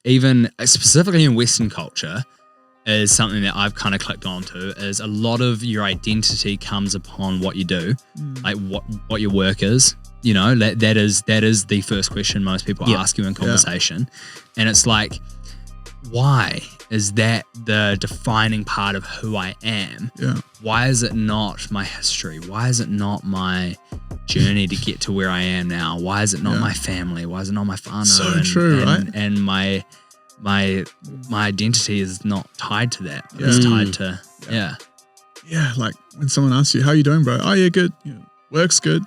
even specifically in Western culture, is something that I've kind of clicked onto, is a lot of your identity comes upon what you do, like what your work is. You know, that is the first question most people ask you in conversation. And it's like, why is that the defining part of who I am? Yeah. Why is it not my history? Why is it not my journey to get to where I am now? Why is it not my family? Why is it not my whānau? So true, right? And my identity is not tied to that. But it's tied to Yeah, like when someone asks you, how you doing, bro? Oh yeah, good. Yeah. Work's good.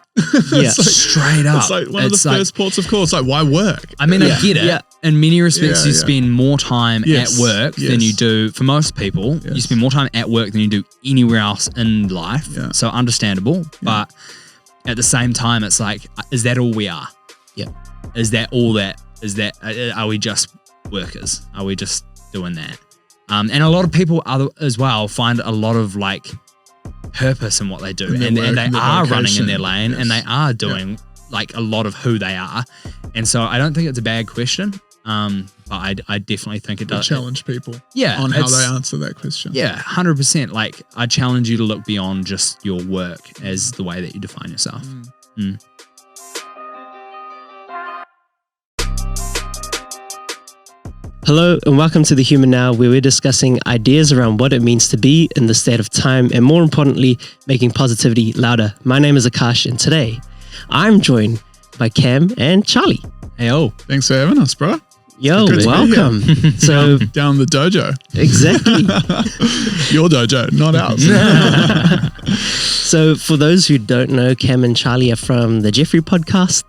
Yeah, straight up. It's like one of the first ports of call. It's like, why work? I mean, I get it. Yeah. In many respects, you spend more time at work than you do, for most people, you spend more time at work than you do anywhere else in life. Yeah. So understandable. Yeah. But at the same time, it's like, is that all we are? Yeah. Is that all that? Are we just workers? Are we just doing that? And a lot of people as well find a lot of like purpose in what they do, and they are running in their lane, and they are doing like a lot of who they are. And so I don't think it's a bad question, but I definitely think it does challenge people on how they answer that question. Yeah, 100%. Like, I challenge you to look beyond just your work as the way that you define yourself. Hello and welcome to The Human Now, where we're discussing ideas around what it means to be in the state of time, and more importantly, making positivity louder. My name is Akash, and today I'm joined by Cam and Charlie. Hey, thanks for having us, bro. Yo, welcome. So down the dojo. Exactly. Your dojo, not ours. So for those who don't know, Cam and Charlie are from the Geoffery podcast.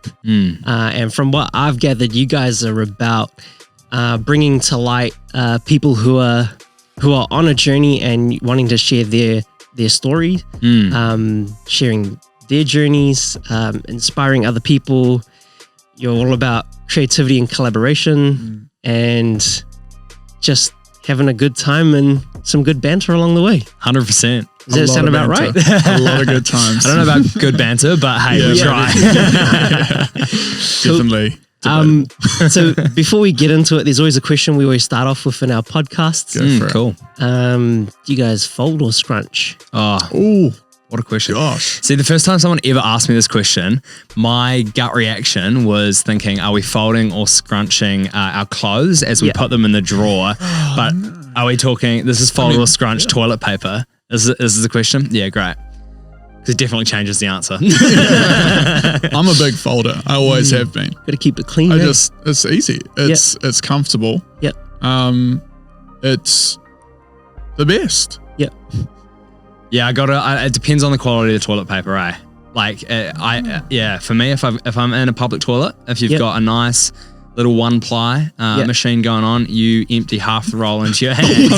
And from what I've gathered, you guys are about bringing to light people who are on a journey and wanting to share their story, sharing their journeys, inspiring other people. You're all about creativity and collaboration, and just having a good time and some good banter along the way. 100%. Does that sound about right? A lot of good times. I don't know about good banter, but hey, we try. Definitely. So before we get into it, there's always a question we always start off with in our podcasts. Cool. Do you guys fold or scrunch? Oh, what a question. Gosh. See, the first time someone ever asked me this question, my gut reaction was thinking, are we folding or scrunching our clothes as we put them in the drawer? But are we talking, this is fold or scrunch toilet paper? Is this the question? Yeah, great. Because it definitely changes the answer. I'm a big folder. I always have been. Got to keep it clean. It's easy. It's comfortable. Yep. It's the best. Yep. Yeah, it depends on the quality of the toilet paper, eh? Like, for me, if I'm in a public toilet, if you've got a nice little one ply machine going on, you empty half the roll into your hand.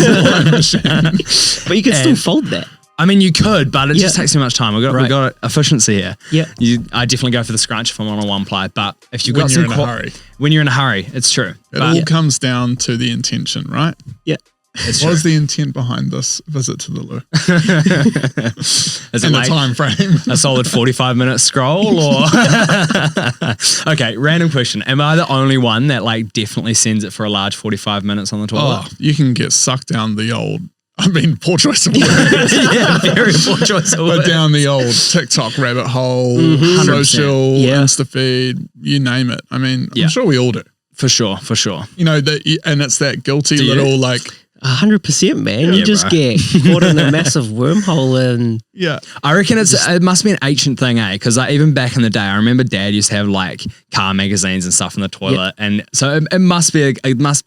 But you can still fold that. I mean, you could, but it just takes too much time. We've got efficiency here. Yeah. I definitely go for the scrunch if I'm on a one ply, but if you've when got you're in a hurry. When you're in a hurry, it's true. It all comes down to the intention, right? Yeah. What was the intent behind this visit to the loo? Is it the time frame? A solid 45-minute scroll, or okay? Random question: am I the only one that like definitely sends it for a large 45 minutes on the toilet? Oh, you can get sucked down the old. I mean, poor choice of words. Yeah, very poor choice of words. But down the old TikTok rabbit hole, social, Instafeed, you name it. I mean, I'm sure we all do. For sure. You know, and it's that guilty little like. 100%, man. You just get caught in a massive wormhole, and I reckon it must be an ancient thing, eh? Because even back in the day, I remember Dad used to have like car magazines and stuff in the toilet, and so it must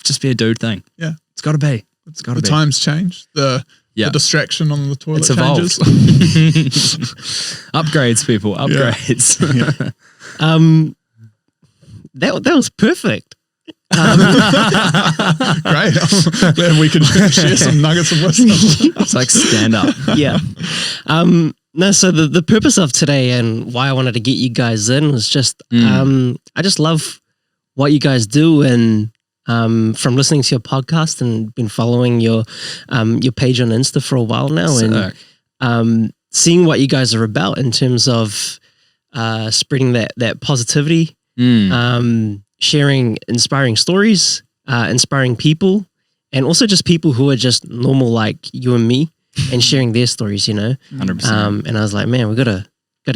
just be a dude thing. Yeah, it's got to be. It's got to be. The times change. The distraction on the toilet changes. Upgrades, people. Upgrades. That was perfect. Great. I'm glad we could share some nuggets of wisdom. It's like stand up. Yeah. No, so the purpose of today and why I wanted to get you guys in was just I just love what you guys do, and from listening to your podcast and been following your page on Insta for a while now, and seeing what you guys are about in terms of spreading that positivity, sharing inspiring stories, inspiring people, and also just people who are just normal like you and me, and sharing their stories, 100%. And I was like, man, we gotta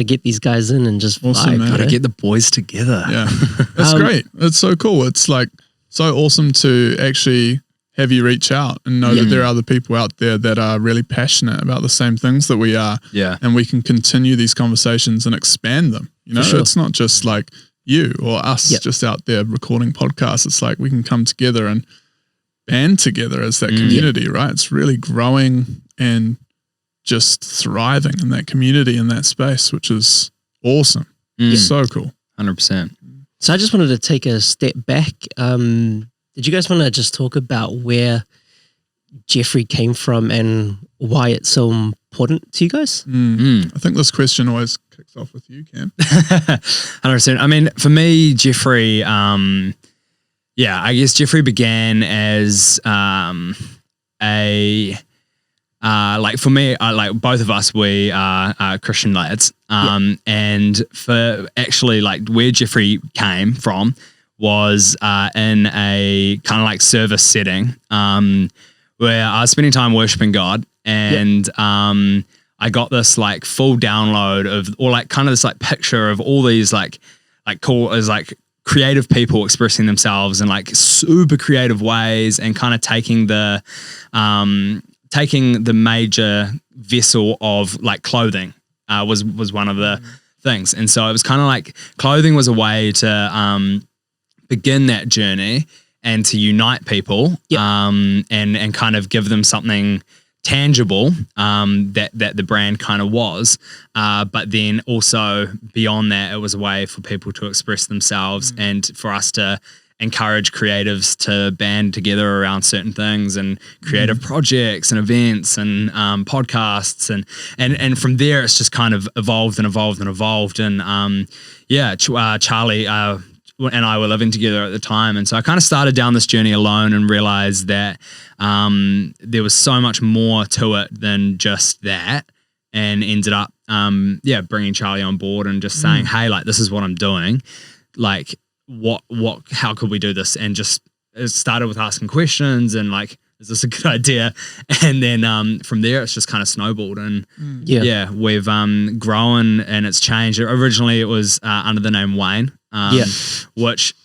get these guys in and just vibe. Gotta get the boys together. Yeah, that's great. It's so cool. It's like so awesome to actually have you reach out and know that there are other people out there that are really passionate about the same things that we are. Yeah. And we can continue these conversations and expand them. Sure. It's not just like you or us just out there recording podcasts. It's like we can come together and band together as that community, right? It's really growing and just thriving in that community, in that space, which is awesome. So cool. 100%. So I just wanted to take a step back. Did you guys want to just talk about where Geoffery came from and why it's so important to you guys? I think this question always kicks off with you, Cam. 100%. I mean, for me, Geoffery, I guess Geoffery began as like for me, like both of us, we are Christian lads. And for actually like where Geoffery came from was in a kind of like service setting where I was spending time worshiping God, and I got this like full download of, or like kind of this like picture of all these like cool as like creative people expressing themselves in like super creative ways, and kind of taking the major vessel of like clothing was one of the things. And so it was kind of like clothing was a way to begin that journey and to unite people and kind of give them something tangible that the brand kind of was. But then also beyond that, it was a way for people to express themselves and for us to encourage creatives to band together around certain things and creative projects and events and podcasts and from there it's just kind of evolved. And Charlie and I were living together at the time, and so I kind of started down this journey alone and realized that there was so much more to it than just that, and ended up bringing Charlie on board and just saying, hey, like, this is what I'm doing, like how could we do this? And just it started with asking questions and like, is this a good idea? And then from there it's just kind of snowballed, and we've grown and it's changed. Originally it was under the name Wayne, which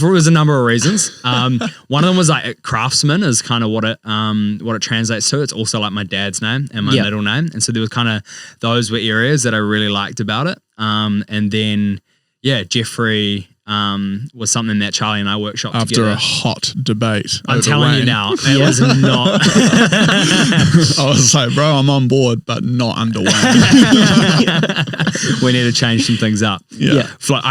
was a number of reasons. One of them was like craftsman is kind of what it translates to. It's also like my dad's name and my middle name, and so there was kind of those were areas that I really liked about it. And then Geoffery was something that Charlie and I workshopped after together. A hot debate. I'm telling you now, it was not. I was like, bro, I'm on board, but not under Wayne. We need to change some things up.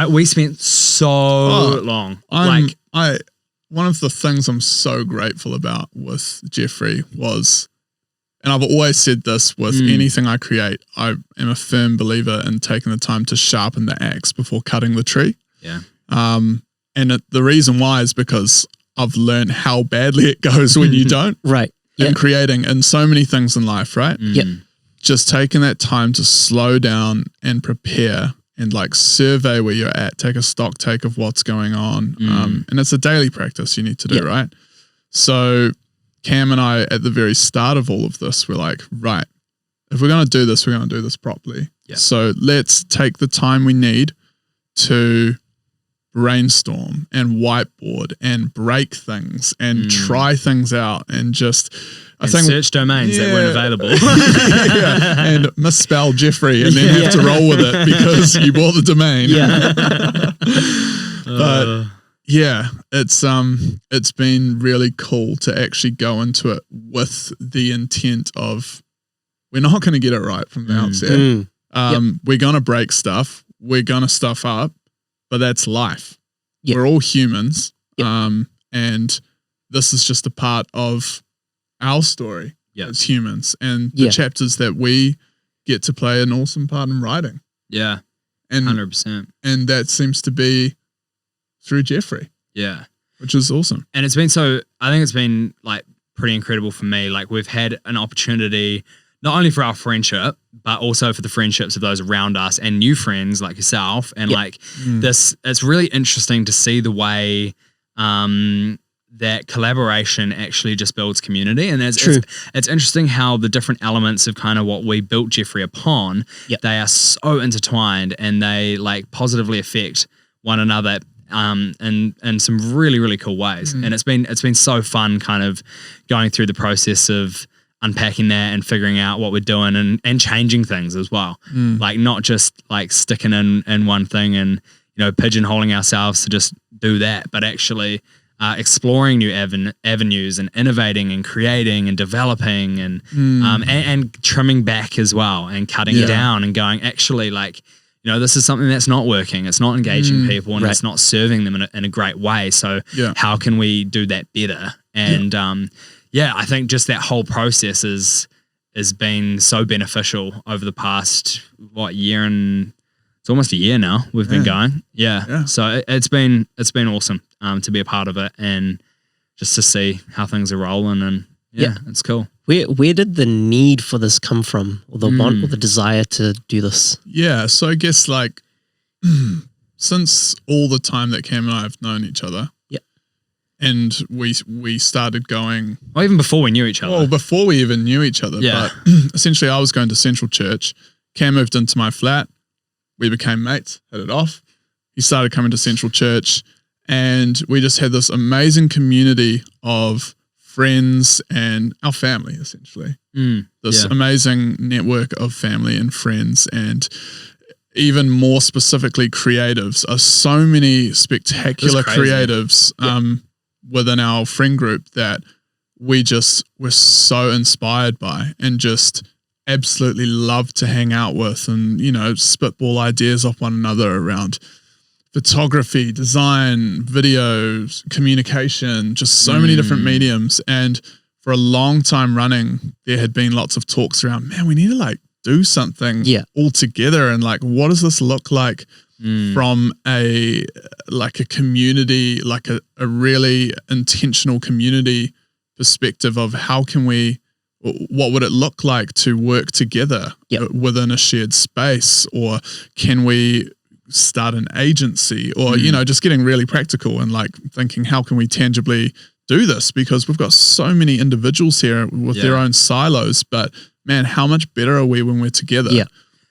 We spent so long. One of the things I'm so grateful about with Geoffery was, and I've always said this with anything I create, I am a firm believer in taking the time to sharpen the axe before cutting the tree. Yeah. The reason why is because I've learned how badly it goes when you don't. Right. And creating in so many things in life, right? Yep. Just taking that time to slow down and prepare and like survey where you're at, take a stock take of what's going on. And it's a daily practice you need to do, right? So Cam and I, at the very start of all of this, we're like, right, if we're going to do this, we're going to do this properly. Yeah. So let's take the time we need to brainstorm and whiteboard and break things and try things out and just I think search domains that weren't available. And misspell Geoffery and then have to roll with it because you bought the domain. But it's been really cool to actually go into it with the intent of we're not going to get it right from the outset. We're going to break stuff. We're going to stuff up. But that's life. We're all humans. And this is just a part of our story as humans and the chapters that we get to play an awesome part in writing. Yeah. And 100%. And that seems to be through Geoffery. Yeah. Which is awesome. And I think it's been like pretty incredible for me. Like we've had an opportunity not only for our friendship, but also for the friendships of those around us and new friends like yourself. And like this, it's really interesting to see the way that collaboration actually just builds community. And it's interesting how the different elements of kind of what we built Geoffery upon, they are so intertwined and they like positively affect one another in some really, really cool ways. And it's been so fun kind of going through the process of unpacking that and figuring out what we're doing and changing things as well. Like not just like sticking in one thing and, you know, pigeonholing ourselves to just do that, but actually exploring new avenues and innovating and creating and developing and trimming back as well and cutting down and going, actually, like, you know, this is something that's not working. It's not engaging people and it's not serving them in a great way. So how can we do that better? And I think just that whole process has been so beneficial over the past, year and it's almost a year now we've been going. So it's been awesome to be a part of it and just to see how things are rolling and it's cool. Where did the need for this come from, or the want or the desire to do this? Yeah, so I guess like since all the time that Cam and I have known each other, and we started going. Well, even before we knew each other. Well, before we even knew each other. But essentially, I was going to Central Church. Cam moved into my flat. We became mates, hit it off. He started coming to Central Church, and we just had this amazing community of friends and our family, essentially. This amazing network of family and friends, and even more specifically, creatives. So many spectacular creatives within our friend group that we just were so inspired by and just absolutely love to hang out with and, you know, spitball ideas off one another around photography, design, videos, communication, just so many different mediums. And for a long time running, there had been lots of talks around, man, we need to like do something all together. And like, what does this look like from a community, like a really intentional community perspective of how can we, what would it look like to work together within a shared space? Or can we start an agency? Or, you know, just getting really practical and like thinking, how can we tangibly do this? Because we've got so many individuals here with their own silos, but man, how much better are we when we're together?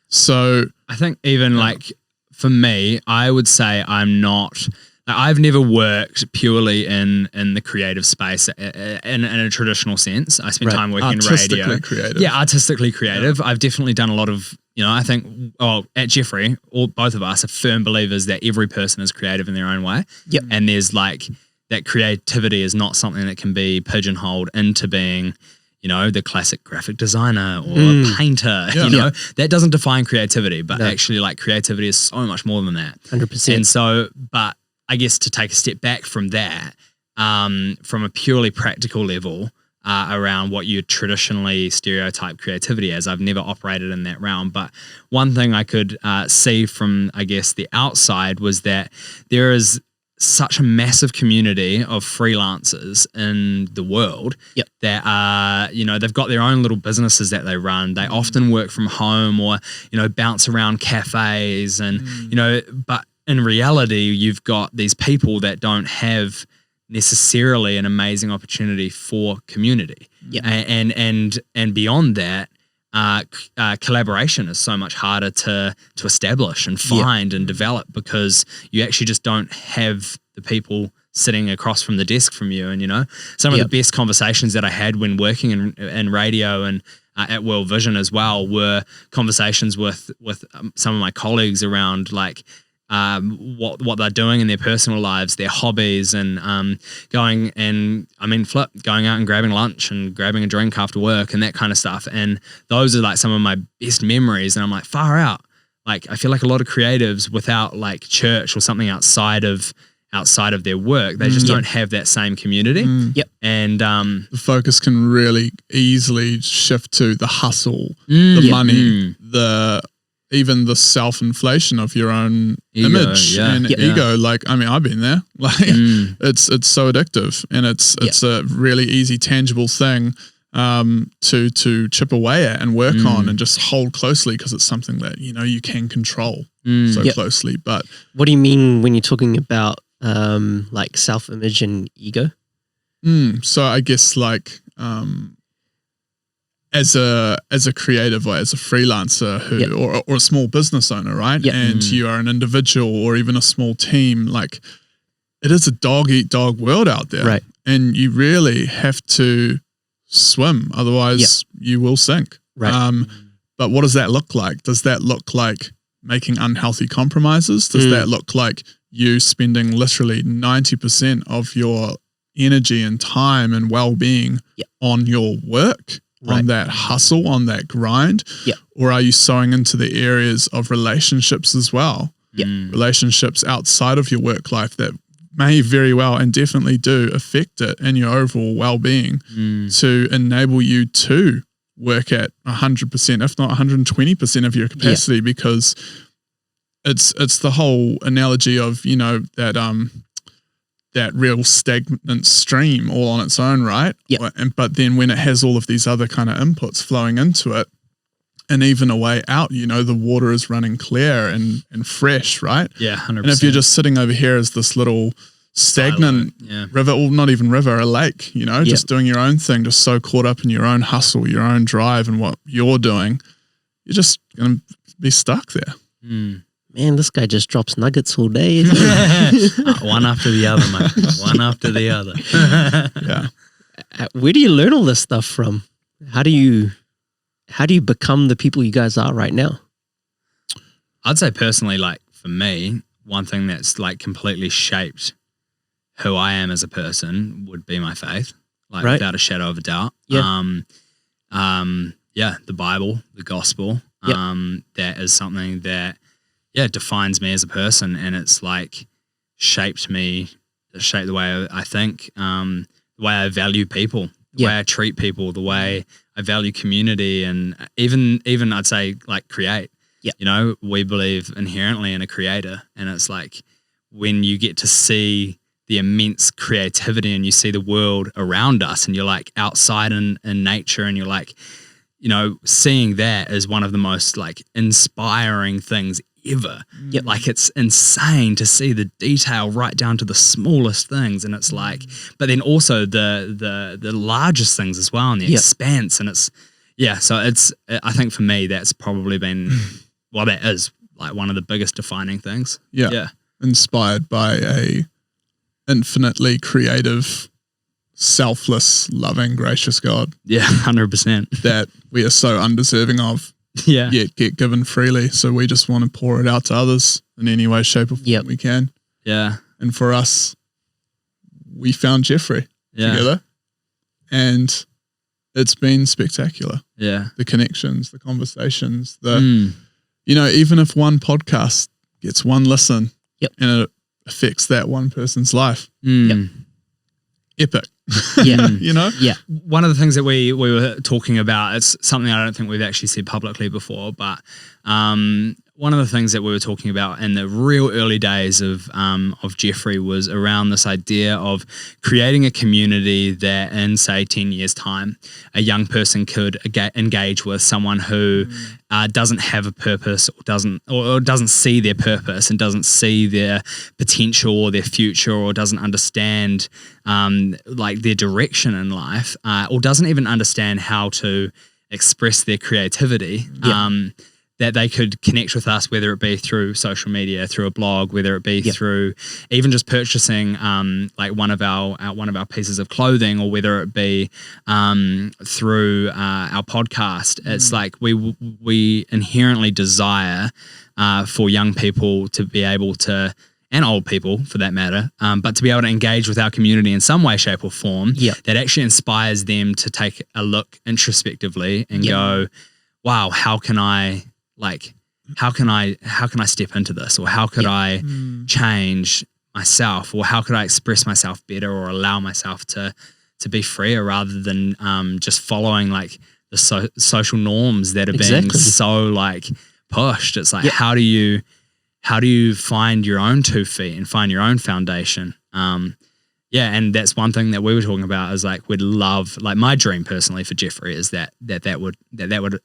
So I think even like for me, I would say I've never worked purely in the creative space in a traditional sense. I spent time working in radio. Creative. Yeah, artistically creative. I've definitely done a lot of, you know, I think, at Geoffery, both of us are firm believers that every person is creative in their own way. And there's like, that creativity is not something that can be pigeonholed into being, you know, the classic graphic designer or a painter, you know, that doesn't define creativity, but actually like creativity is so much more than that. 100%. And so, but I guess to take a step back from that, from a purely practical level, around what you traditionally stereotype creativity as, I've never operated in that realm. But one thing I could see from, I guess, the outside was that there is such a massive community of freelancers in the world that are, you know, they've got their own little businesses that they run. They often work from home or, you know, bounce around cafes and, you know, but in reality, you've got these people that don't have necessarily an amazing opportunity for community. And beyond that, collaboration is so much harder to establish and find and develop because you actually just don't have the people sitting across from the desk from you. And, you know, some of the best conversations that I had when working in radio and at World Vision as well were conversations with some of my colleagues around like, what they're doing in their personal lives, their hobbies, and going out and grabbing lunch and grabbing a drink after work and that kind of stuff. And those are like some of my best memories. And I'm like, far out. Like, I feel like a lot of creatives without like church or something outside of their work, they just don't have that same community. And the focus can really easily shift to the hustle, the money, even the self-inflation of your own image and ego. Like, I mean, I've been there. Like, it's so addictive, and it's a really easy, tangible thing to chip away at and work on and just hold closely because it's something that, you know, you can control so closely. But what do you mean when you're talking about like self-image and ego? So I guess like as a creative or as a freelancer who or a small business owner, right? Yep. And you are an individual or even a small team, like it is a dog eat dog world out there. Right. And you really have to swim, otherwise you will sink. Right. But what does that look like? Does that look like making unhealthy compromises? Does that look like you spending literally 90% of your energy and time and well-being on your work, on that hustle, on that grind? Or are you sowing into the areas of relationships as well? Relationships outside of your work life that may very well and definitely do affect it and your overall well-being to enable you to work at 100%, if not 120% of your capacity, because it's the whole analogy of, you know, that real stagnant stream all on its own, right? But then when it has all of these other kind of inputs flowing into it, and even a way out, you know, the water is running clear and fresh, right? 100%. And if you're just sitting over here as this little stagnant river, or not even river, a lake, you know, just doing your own thing, just so caught up in your own hustle, your own drive and what you're doing, you're just going to be stuck there. Man, this guy just drops nuggets all day. One after the other, mate. One after the other. Where do you learn all this stuff from? How do you become the people you guys are right now? I'd say personally, like for me, one thing that's like completely shaped who I am as a person would be my faith, like without a shadow of a doubt. The Bible, the gospel, that is something that, defines me as a person, and it's like shaped me, shaped the way I think, the way I value people, the way I treat people, the way I value community, and even I'd say like create. You know, we believe inherently in a creator, and it's like when you get to see the immense creativity and you see the world around us and you're like outside in nature and you're like, you know, seeing that is one of the most like inspiring things ever. Like it's insane to see the detail right down to the smallest things, and it's like, but then also the largest things as well, and the expanse, and it's so it's, I think for me that's probably been well, that is like one of the biggest defining things. Inspired by a infinitely creative, selfless, loving, gracious God. 100%. That we are so undeserving of. Yet get given freely. So we just want to pour it out to others in any way, shape, or form we can. And for us, we found Geoffery together, and it's been spectacular. The connections, the conversations, you know, even if one podcast gets one listen and it affects that one person's life, epic. You know? One of the things that we were talking about, it's something I don't think we've actually said publicly before, but one of the things that we were talking about in the real early days of Geoffery was around this idea of creating a community that in, say, 10 years' time, a young person could engage with someone who doesn't have a purpose or doesn't see their purpose and doesn't see their potential or their future, or doesn't understand like their direction in life, or doesn't even understand how to express their creativity. That they could connect with us, whether it be through social media, through a blog, whether it be through even just purchasing like one of our pieces of clothing, or whether it be through our podcast. It's like we inherently desire for young people to be able to, and old people for that matter, but to be able to engage with our community in some way, shape, or form that actually inspires them to take a look introspectively and go, wow, how can I step into this, or how could I change myself, or how could I express myself better, or allow myself to be freer rather than just following like the social norms that are being so like pushed. It's like, how do you find your own 2 feet and find your own foundation? And that's one thing that we were talking about, is like we'd love, like my dream personally for Geoffery is that would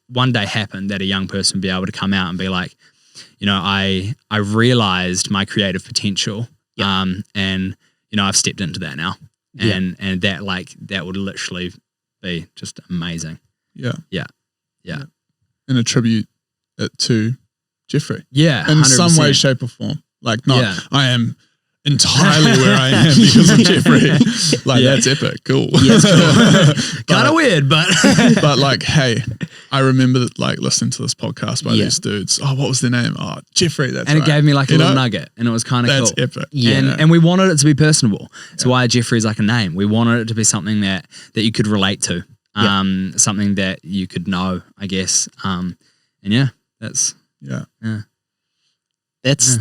one day happen, that a young person would be able to come out and be like, you know, I realized my creative potential, and you know, I've stepped into that now. and that would literally be just amazing. Yeah. And attribute it to Geoffery. Yeah, in 100%. some way, shape, or form. Like, not I am entirely where I am because of Geoffery. Like, that's epic. Cool. Yes, cool. Kind of weird, but but like, hey, I remember like listening to this podcast by these dudes. Oh, what was their name? Oh, Geoffery. That's and right. it gave me like a little nugget, and it was kind of cool. That's epic. Yeah, and we wanted it to be personable. That's why Geoffery is like a name. We wanted it to be something that you could relate to, something that you could know, I guess. And that's that's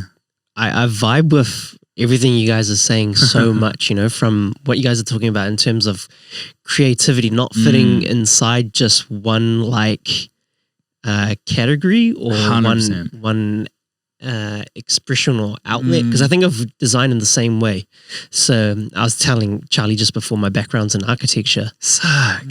I vibe with everything you guys are saying so much, from what you guys are talking about in terms of creativity not fitting inside just one category or 100%. one expression or outlet, because I think of design in the same way. So I was telling Charlie just before, my background's in architecture. Suck.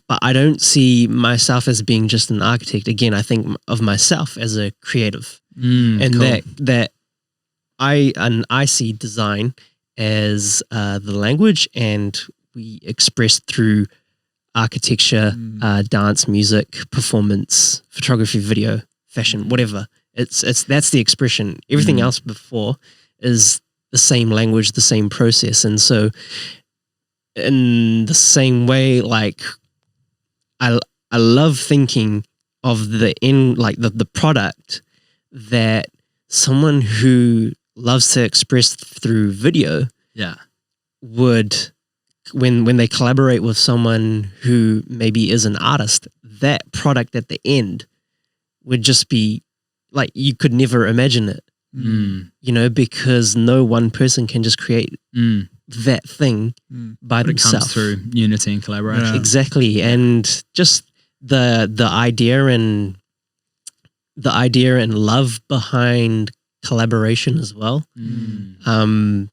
But I don't see myself as being just an architect. Again, I think of myself as a creative, and cool. that I see design as the language, and we express through architecture, dance, music, performance, photography, video, fashion, whatever. That's the expression. Everything else before is the same language, the same process, and so in the same way, like I love thinking of the end, like the product that someone who loves to express through video would, when they collaborate with someone who maybe is an artist, that product at the end would just be like, you could never imagine it, because no one person can just create that thing by themselves. It comes through unity and collaboration. Yeah. Exactly. And just the idea and love behind collaboration as well. I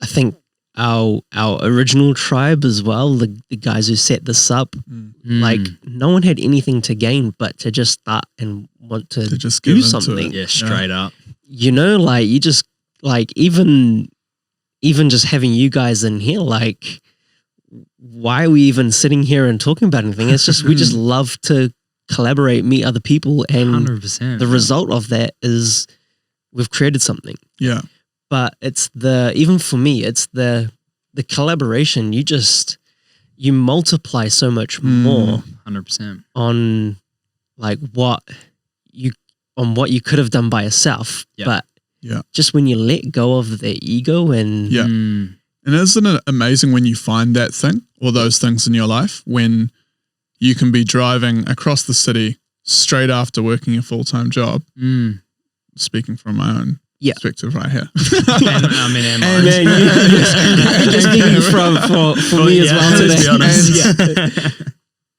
think our original tribe as well, the guys who set this up, like no one had anything to gain but to just start and want to just do give into something. it. Straight up. Like you just like even just having you guys in here, like why are we even sitting here and talking about anything? It's just we just love to collaborate, meet other people, and 100%. the result of that is we've created something. Yeah. But it's even for me, it's the collaboration. You multiply so much more 100% on like what you could have done by yourself. But just when you let go of the ego and and isn't it amazing when you find that thing or those things in your life, when you can be driving across the city straight after working a full-time job, speaking from my own perspective right here. And then just speaking for me as well today.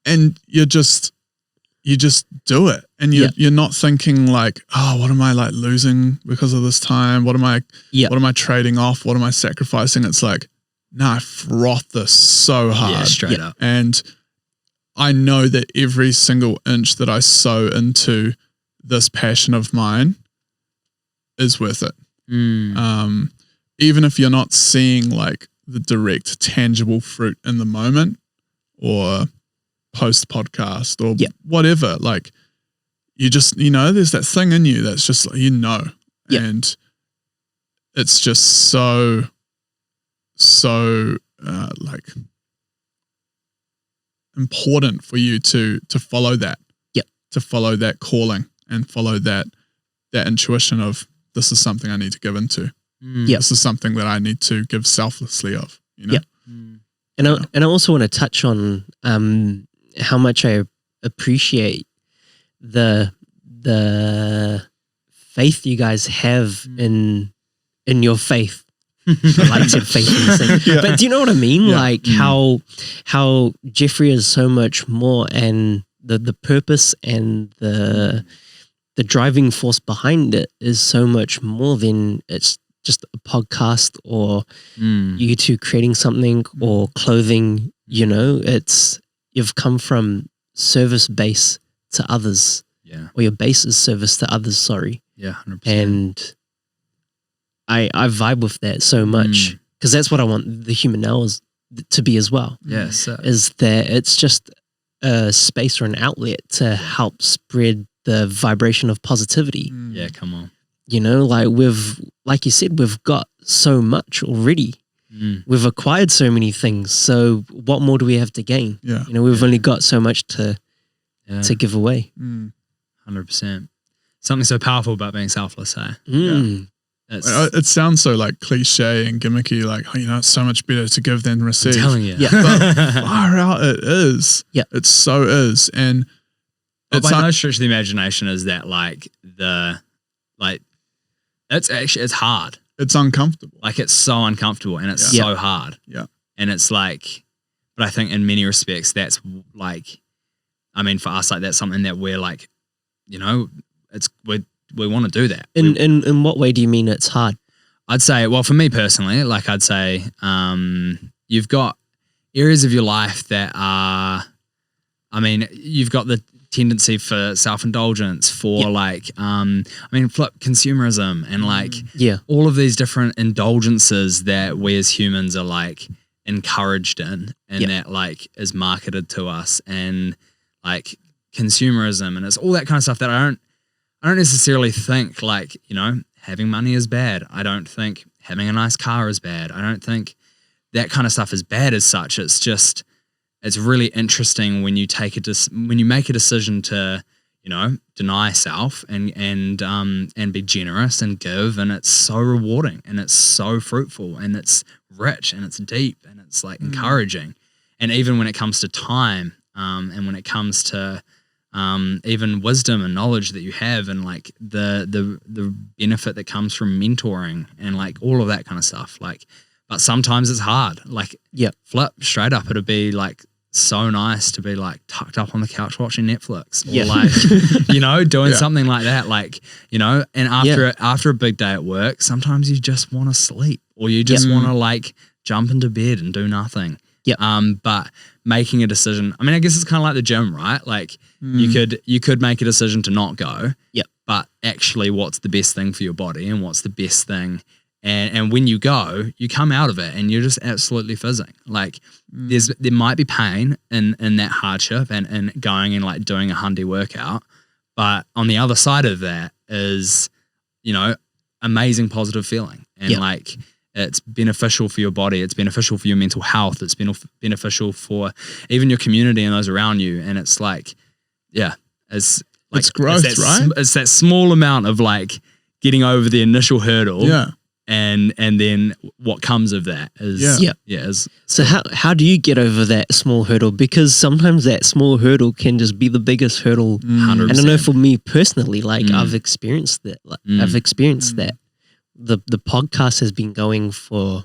And you just do it, and you're not thinking like, oh, what am I like losing because of this time? What am I trading off? What am I sacrificing? It's like, nah, I froth this so hard. Straight up. And I know that every single inch that I sow into this passion of mine is worth it. Even if you're not seeing like the direct tangible fruit in the moment or post podcast or whatever, like you just, there's that thing in you that's just, and it's just so like important for you to follow that, to follow that calling and follow that intuition of, this is something I need to give into. This is something that I need to give selflessly of, And I also want to touch on how much I appreciate the faith you guys have in your faith. I like to faith in the thing. But do you know what I mean? Like how Geoffery is so much more, and the purpose and the driving force behind it is so much more than it's just a podcast or you two creating something or clothing. You've come from service base to others, or your base is service to others. Sorry, 100%. And I vibe with that so much, because that's what I want the human now to be as well. Yes. Is that it's just a space or an outlet to help spread the vibration of positivity. Yeah, come on. You know, like you said, we've got so much already. We've acquired so many things. So what more do we have to gain? Yeah. You know, we've only got so much to give away. 100%. Something so powerful about being selfless, eh? It sounds so like cliche and gimmicky, like, oh, you know, it's so much better to give than receive. I'm telling you. Yeah. But far out it is. Yeah. It so is. And but by no stretch of the imagination is that it's hard. It's uncomfortable. Like it's so uncomfortable and it's so hard. Yeah. And it's like, but I think in many respects that's like, I mean, for us, like that's something that we're like, you know, we want to do that. In what way do you mean it's hard? I'd say, well, for me personally, like I'd say, you've got areas of your life that are, I mean, you've got the tendency for self-indulgence, for flip consumerism and like all of these different indulgences that we as humans are like encouraged in and that like is marketed to us, and like consumerism, and it's all that kind of stuff that I don't necessarily think like, you know, having money is bad. I don't think having a nice car is bad. I don't think that kind of stuff is bad as such. It's just, it's really interesting when you when you make a decision to, you know, deny self and be generous and give, and it's so rewarding and it's so fruitful and it's rich and it's deep and it's like encouraging. And even when it comes to time, and when it comes to even wisdom and knowledge that you have, and like the benefit that comes from mentoring and like all of that kind of stuff, like, but sometimes it's hard. Like, flip straight up, it'd be like so nice to be like tucked up on the couch watching Netflix, or like, you know, doing something like that, like, you know. And after a big day at work, sometimes you just want to sleep, or you just want to like jump into bed and do nothing. But making a decision, I mean, I guess it's kind of like the gym, right? Like you could make a decision to not go. But actually what's the best thing for your body and what's the best thing? And when you go, you come out of it and you're just absolutely fizzing. Like there might be pain in that hardship and going and like doing a Hyundai workout. But on the other side of that is, you know, amazing positive feeling. And like, it's beneficial for your body. It's beneficial for your mental health. It's beneficial for even your community and those around you. And it's like, it's like, it's growth, right? It's that small amount of like getting over the initial hurdle. And then what comes of that is so how do you get over that small hurdle? Because sometimes that small hurdle can just be the biggest hurdle. 100%. And I know for me personally, like I've experienced that. I've experienced that. The podcast has been going for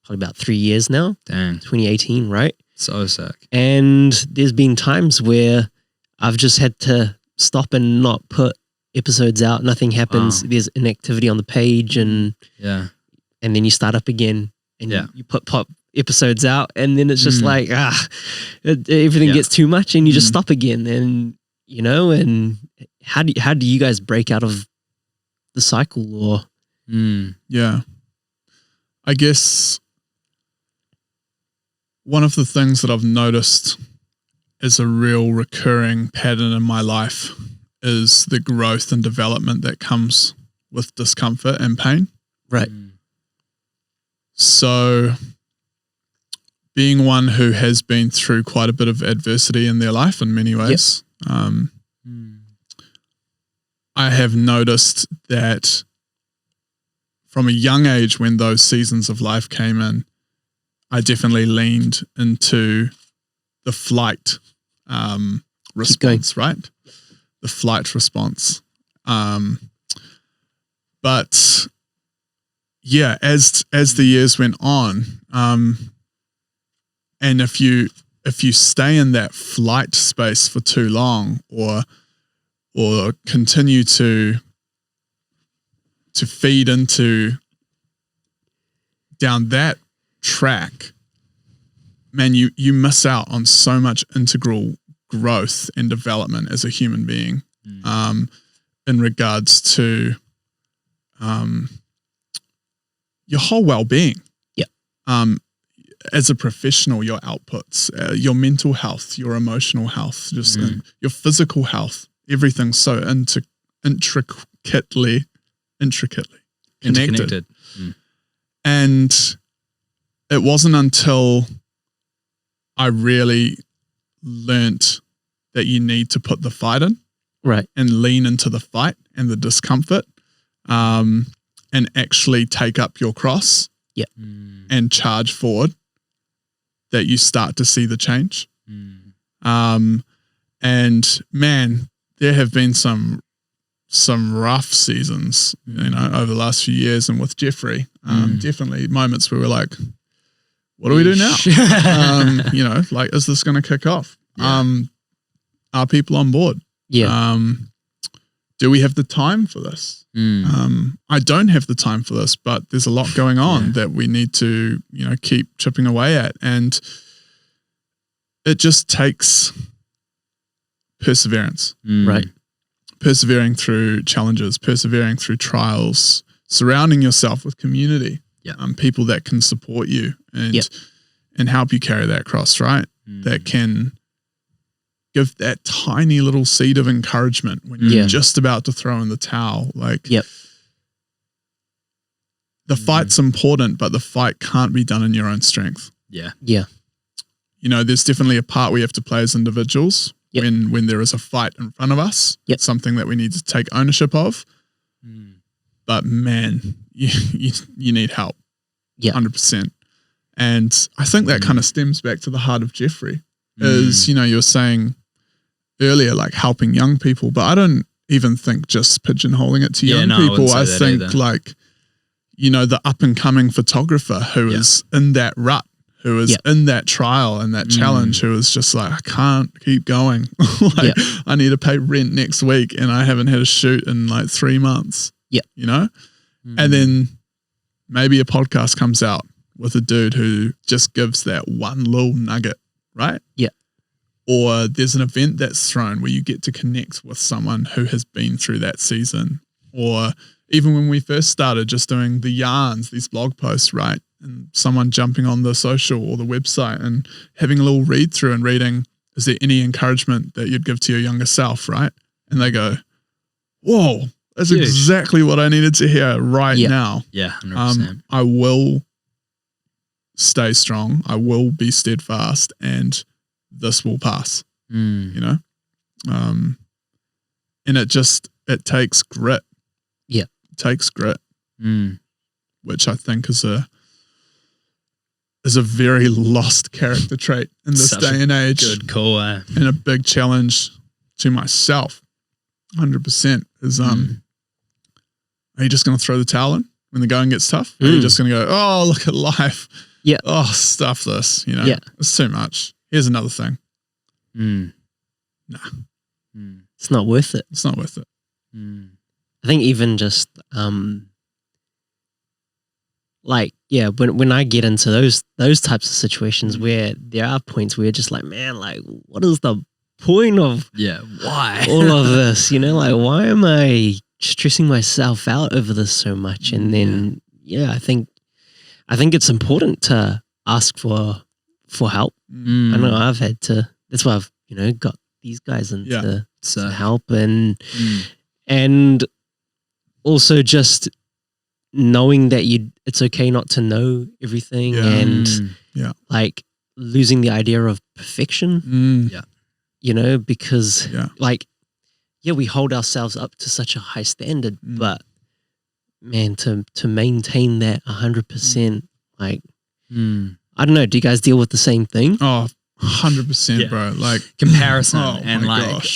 probably about 3 years now. Dang. 2018, right? So sick. And there's been times where I've just had to stop and not put episodes out. Nothing happens. There's inactivity on the page, and then you start up again and you put pop episodes out, and then it's just like everything gets too much, and you just stop again. And you know, and how do you guys break out of the cycle? Or I guess one of the things that I've noticed is a real recurring pattern in my life is the growth and development that comes with discomfort and pain. Right. So being one who has been through quite a bit of adversity in their life in many ways, I have noticed that from a young age, when those seasons of life came in, I definitely leaned into the flight response, right? The flight response. But yeah, as the years went on, and if you stay in that flight space for too long, or continue to feed into down that track, man, you miss out on so much integral growth and development as a human being, in regards to your whole well-being. as a professional, your outputs, your mental health, your emotional health, just your physical health, everything's so intricately connected. And it wasn't until I really learnt that you need to put the fight in, right, and lean into the fight and the discomfort, and actually take up your cross, and charge forward, that you start to see the change. And man, there have been some rough seasons, over the last few years, and with Geoffery, definitely moments where we're like, what do we do now? Like, is this going to kick off? Are people on board? Do we have the time for this? I don't have the time for this, but there's a lot going on that we need to, keep chipping away at. And it just takes perseverance. Right. Persevering through challenges, persevering through trials, surrounding yourself with community, people that can support you and help you carry that cross, right? That can give that tiny little seed of encouragement when you're just about to throw in the towel. Like, the fight's important, but the fight can't be done in your own strength. There's definitely a part we have to play as individuals when there is a fight in front of us. It's something that we need to take ownership of. But man, you need help. 100%. And I think that kind of stems back to the heart of Geoffery. Is, you were saying earlier, like helping young people, but I don't even think just pigeonholing it to young people. I think either. Like, the up and coming photographer who is in that rut, who is in that trial and that challenge, who is just like, I can't keep going. I need to pay rent next week and I haven't had a shoot in like 3 months, and then maybe a podcast comes out with a dude who just gives that one little nugget, right? Or there's an event that's thrown where you get to connect with someone who has been through that season. Or even when we first started just doing the yarns, these blog posts, right? And someone jumping on the social or the website and having a little read through and reading, is there any encouragement that you'd give to your younger self, right? And they go, whoa, that's exactly what I needed to hear right now. 100%. I will stay strong. I will be steadfast, and this will pass, and it takes grit. It takes grit, which I think is a very lost character trait in this day and age. Good call, and a big challenge to myself, 100%, is are you just going to throw the towel in when the going gets tough? Or are you just going to go, oh, look at life. Oh, stuff this, it's too much. Here's another thing. Nah. It's not worth it. It's not worth it. I think even just when I get into those types of situations where there are points where you're just like, man, like, what is the point of why all of this? Like, why am I stressing myself out over this so much? And then I think it's important to ask for help. I know I've had to. That's why I've got these guys into to help, and also just knowing that it's okay not to know everything, and like losing the idea of perfection. Because we hold ourselves up to such a high standard, but man, to maintain that 100%, like, I don't know. Do you guys deal with the same thing? Oh, 100%, bro. Like comparison and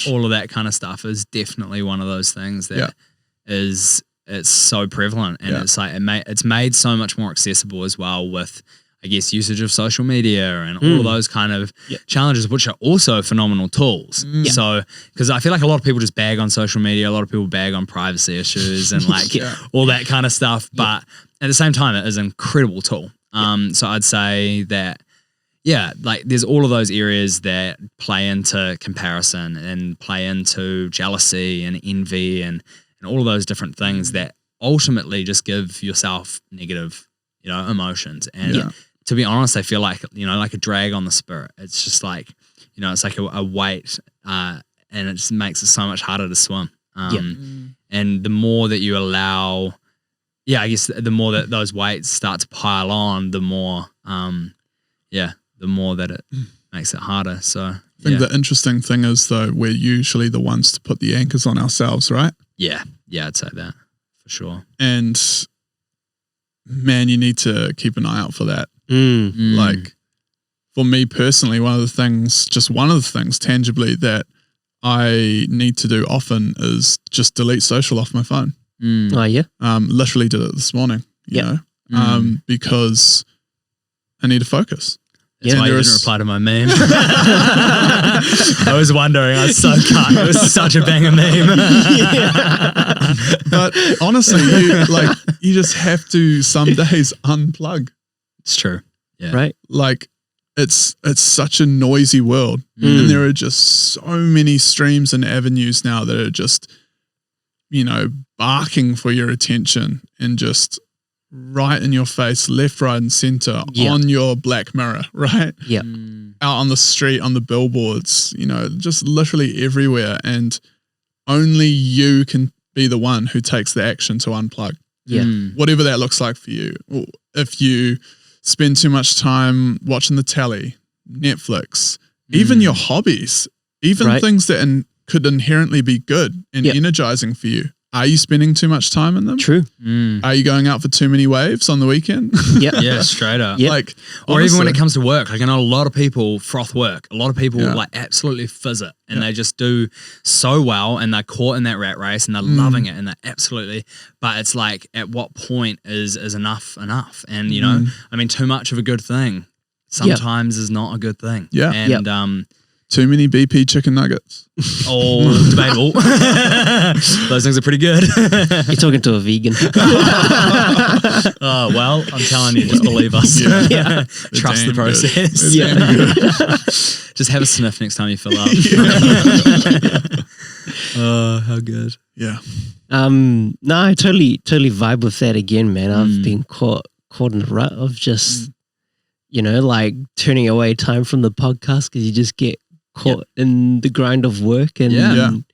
all of that kind of stuff is definitely one of those things that it's so prevalent, and it's like it's made so much more accessible as well with, I guess, usage of social media and all of those kind of challenges, which are also phenomenal tools. So, because I feel like a lot of people just bag on social media, a lot of people bag on privacy issues and like all that kind of stuff, but at the same time, it is an incredible tool. So I'd say that, like there's all of those areas that play into comparison and play into jealousy and envy and all of those different things that ultimately just give yourself negative, emotions. And to be honest, I feel like, like a drag on the spirit. It's just like, it's like a weight, and it just makes it so much harder to swim. And the more that you allow, I guess the more that those weights start to pile on, the more, the more that it makes it harder. So I think the interesting thing is, though, we're usually the ones to put the anchors on ourselves, right? Yeah, I'd say that for sure. And man, you need to keep an eye out for that. Like for me personally, one of the things tangibly that I need to do often is just delete social off my phone. Oh yeah. Literally did it this morning, you know, because I need to focus. That's why you didn't reply to my meme. I was wondering. I was so cut. It was such a banger meme. But honestly, you just have to some days unplug. It's true. Yeah. Right. Like it's such a noisy world, and there are just so many streams and avenues now that are just, barking for your attention and just right in your face, left, right, and center on your black mirror, right? Yeah. Out on the street, on the billboards, just literally everywhere. And only you can be the one who takes the action to unplug. Yeah. Whatever that looks like for you. If you spend too much time watching the telly, Netflix, even your hobbies, even things that could inherently be good and energizing for you. Are you spending too much time in them? True. Are you going out for too many waves on the weekend? Yeah, straight up. Yep. Like, or even when it comes to work, like I know a lot of people froth work. A lot of people like absolutely fizz it, and they just do so well, and they're caught in that rat race, and they're loving it, and they're absolutely. But it's like, at what point is enough? And I mean, too much of a good thing sometimes is not a good thing. Yeah. And too many BP chicken nuggets. Oh, debatable. Those things are pretty good. You're talking to a vegan. Oh, well, I'm telling you, just believe us. Trust the process. Just have a sniff next time you fill up. Oh, how good. Yeah. No, I totally vibe with that again, man. I've been caught in a rut of just, like turning away time from the podcast because you just get caught in the grind of work. And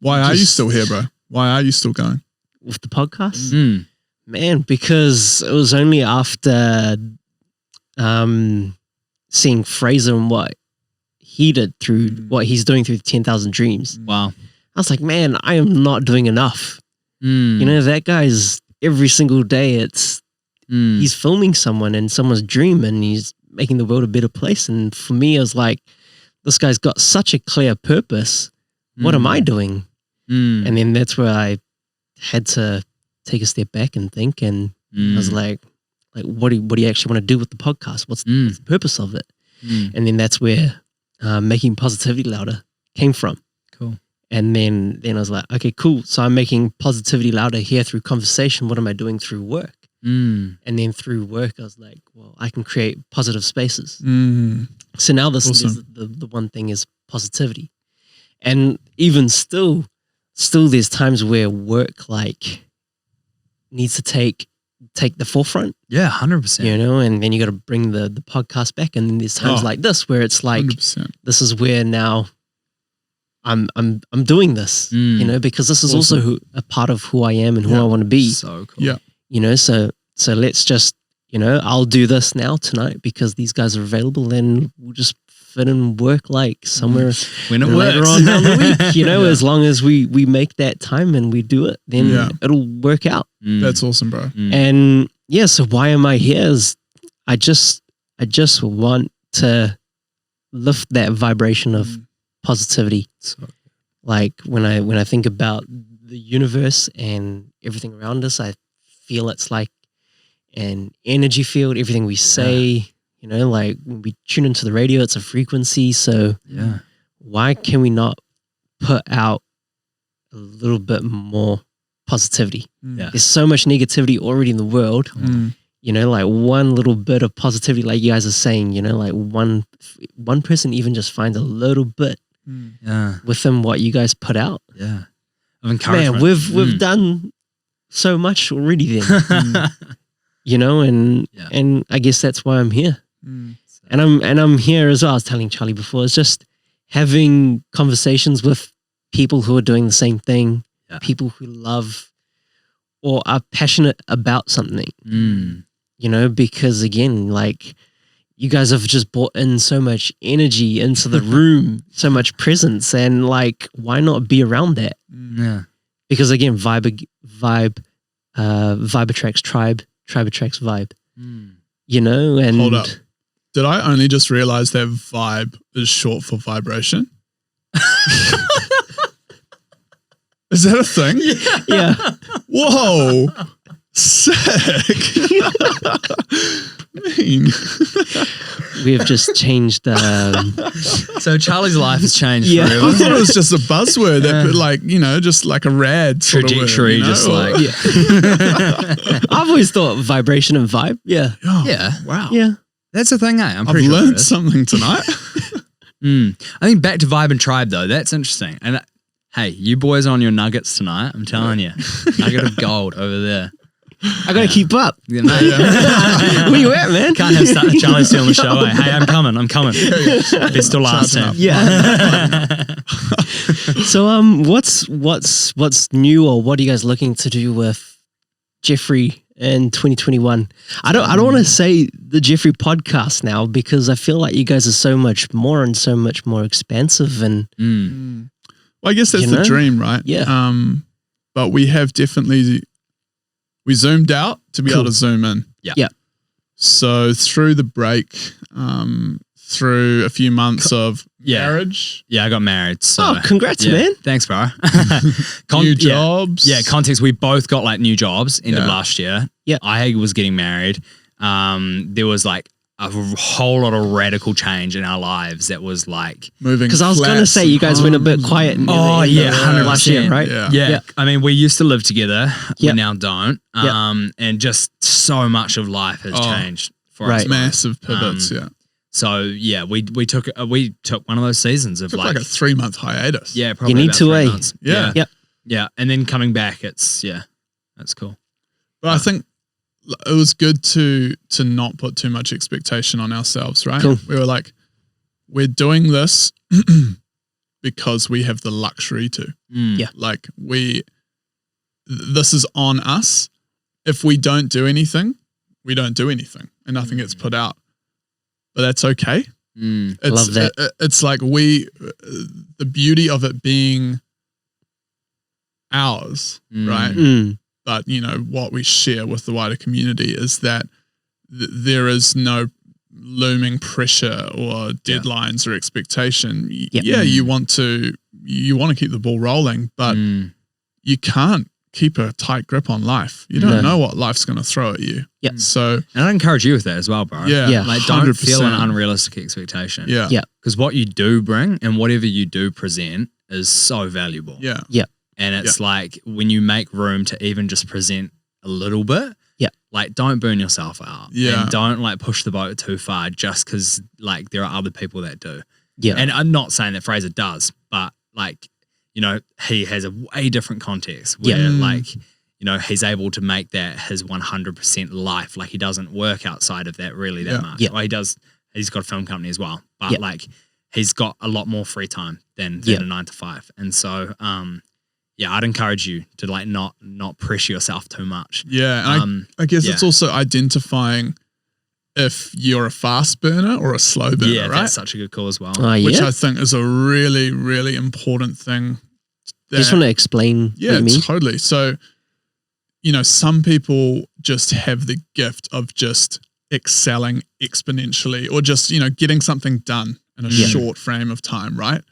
why are you still here, bro? Why are you still going with the podcast? Man, because it was only after seeing Fraser and what he did through what he's doing through 10,000 Dreams. Wow. I was like, man, I am not doing enough. That guy's every single day he's filming someone and someone's dream, and he's making the world a better place. And for me, I was like, this guy's got such a clear purpose. What am I doing? And then that's where I had to take a step back and think. And I was like, what do you actually want to do with the podcast? What's the purpose of it? And then that's where making positivity louder came from. Cool. And then I was like, okay, cool. So I'm making positivity louder here through conversation. What am I doing through work? And then through work, I was like, well, I can create positive spaces. So now this is the one thing is positivity. And even still there's times where work needs to take the forefront. Yeah, 100%. And then you got to bring the podcast back. And then there's times like this where it's like, 100%. This is where now I'm doing this, because this is also a part of who I am and who I want to be. So cool. Yeah. So let's just, I'll do this now tonight because these guys are available, and we'll just fit in work somewhere when it later works. on down the week, as long as we make that time and we do it, then it'll work out. That's awesome, bro. And so why am I here is I just want to lift that vibration of positivity. So, when I think about the universe and everything around us, I feel it's like an energy field. Everything we say, when we tune into the radio, it's a frequency. So why can we not put out a little bit more positivity? There's so much negativity already in the world. One little bit of positivity, like you guys are saying, one person even just finds a little bit within what you guys put out. Yeah. Of encouragement. Man, we've done so much already then. and I guess that's why I'm here. And I'm here as well. I was telling Charlie before, it's just having conversations with people who are doing the same thing, people who love or are passionate about something. Because again, like, you guys have just brought in so much energy into the room, so much presence, and like, why not be around that? Yeah. Because again, vibe attracts tribe attracts vibe. And hold up. Did I only just realize that vibe is short for vibration? Is that a thing? Yeah. Whoa. Sick. Mean. We have just changed. So Charlie's life has changed Yeah. forever. I thought it was just a buzzword that, like, just like a rad sort Trajectory, of word, just like I've always thought vibration and vibe. Yeah. Oh, yeah. wow. Yeah. That's the thing, eh? I'm I've pretty sure it learned is. something tonight. I think back to vibe and tribe though. That's interesting. And hey, you boys on your nuggets tonight. I'm telling you, nugget of gold over there. I gotta keep up. Yeah, mate. Where you at, man? Can't have Charlie stealing the show. Eh? Hey, I'm coming. Best till last Charging time. up. Yeah. So what's new, or what are you guys looking to do with Geoffery in 2021? I don't want to say the Geoffery podcast now, because I feel like you guys are so much more and so much more expansive, and Well, I guess that's the dream, right? Yeah. But we have definitely, we zoomed out to be able to zoom in. Yeah. So through the break, through a few months of Yeah. marriage. Yeah, I got married. So Oh, congrats, yeah. man. Thanks, bro. New jobs. Yeah, context. We both got like new jobs end of last year. Yeah. I was getting married. There was like a whole lot of radical change in our lives that was like Moving. Because I was going to say you guys went a bit quiet. Oh yeah, 100%. last year, right? Yeah. I mean, we used to live together. Yeah. We now don't. And just so much of life has changed for us. Right. Massive pivots. So yeah, we took one of those seasons of Took like a 3-month hiatus. yeah, probably need about to, 3 eh? months. Yeah. Yep. Yeah, and then coming back, that's cool. But I think it was good to not put too much expectation on ourselves, right? Cool. We were like, we're doing this because we have the luxury to. Yeah. Like this is on us. If we don't do anything, we don't do anything and nothing gets put out. But that's okay. Love that. It's like the beauty of it being ours, right? But, what we share with the wider community is that there is no looming pressure or deadlines or expectation. Yeah, you want to keep the ball rolling, but you can't keep a tight grip on life. You don't know what life's going to throw at you. Yeah. So, And I encourage you with that as well, bro. Yeah. Like, don't 100%. feel an unrealistic expectation. yeah. Yeah. Because what you do bring and whatever you do present is so valuable. Yeah. Yeah. And it's like when you make room to even just present a little bit, like don't burn yourself out. Yeah. And don't like push the boat too far just because like there are other people that do. Yeah. And I'm not saying that Fraser does, but like, he has a way different context where like, he's able to make that his 100% life. Like he doesn't work outside of that really that much. Yeah. Well, he's got a film company as well, but like he's got a lot more free time than a 9 to 5. And so, I'd encourage you to like not pressure yourself too much. Yeah. And I guess it's also identifying if you're a fast burner or a slow burner, Yeah, right? that's such a good call as well. Which I think is a really, really important thing. Just want to explain what you mean? Totally. So, some people just have the gift of just excelling exponentially or just, getting something done in a short frame of time, right?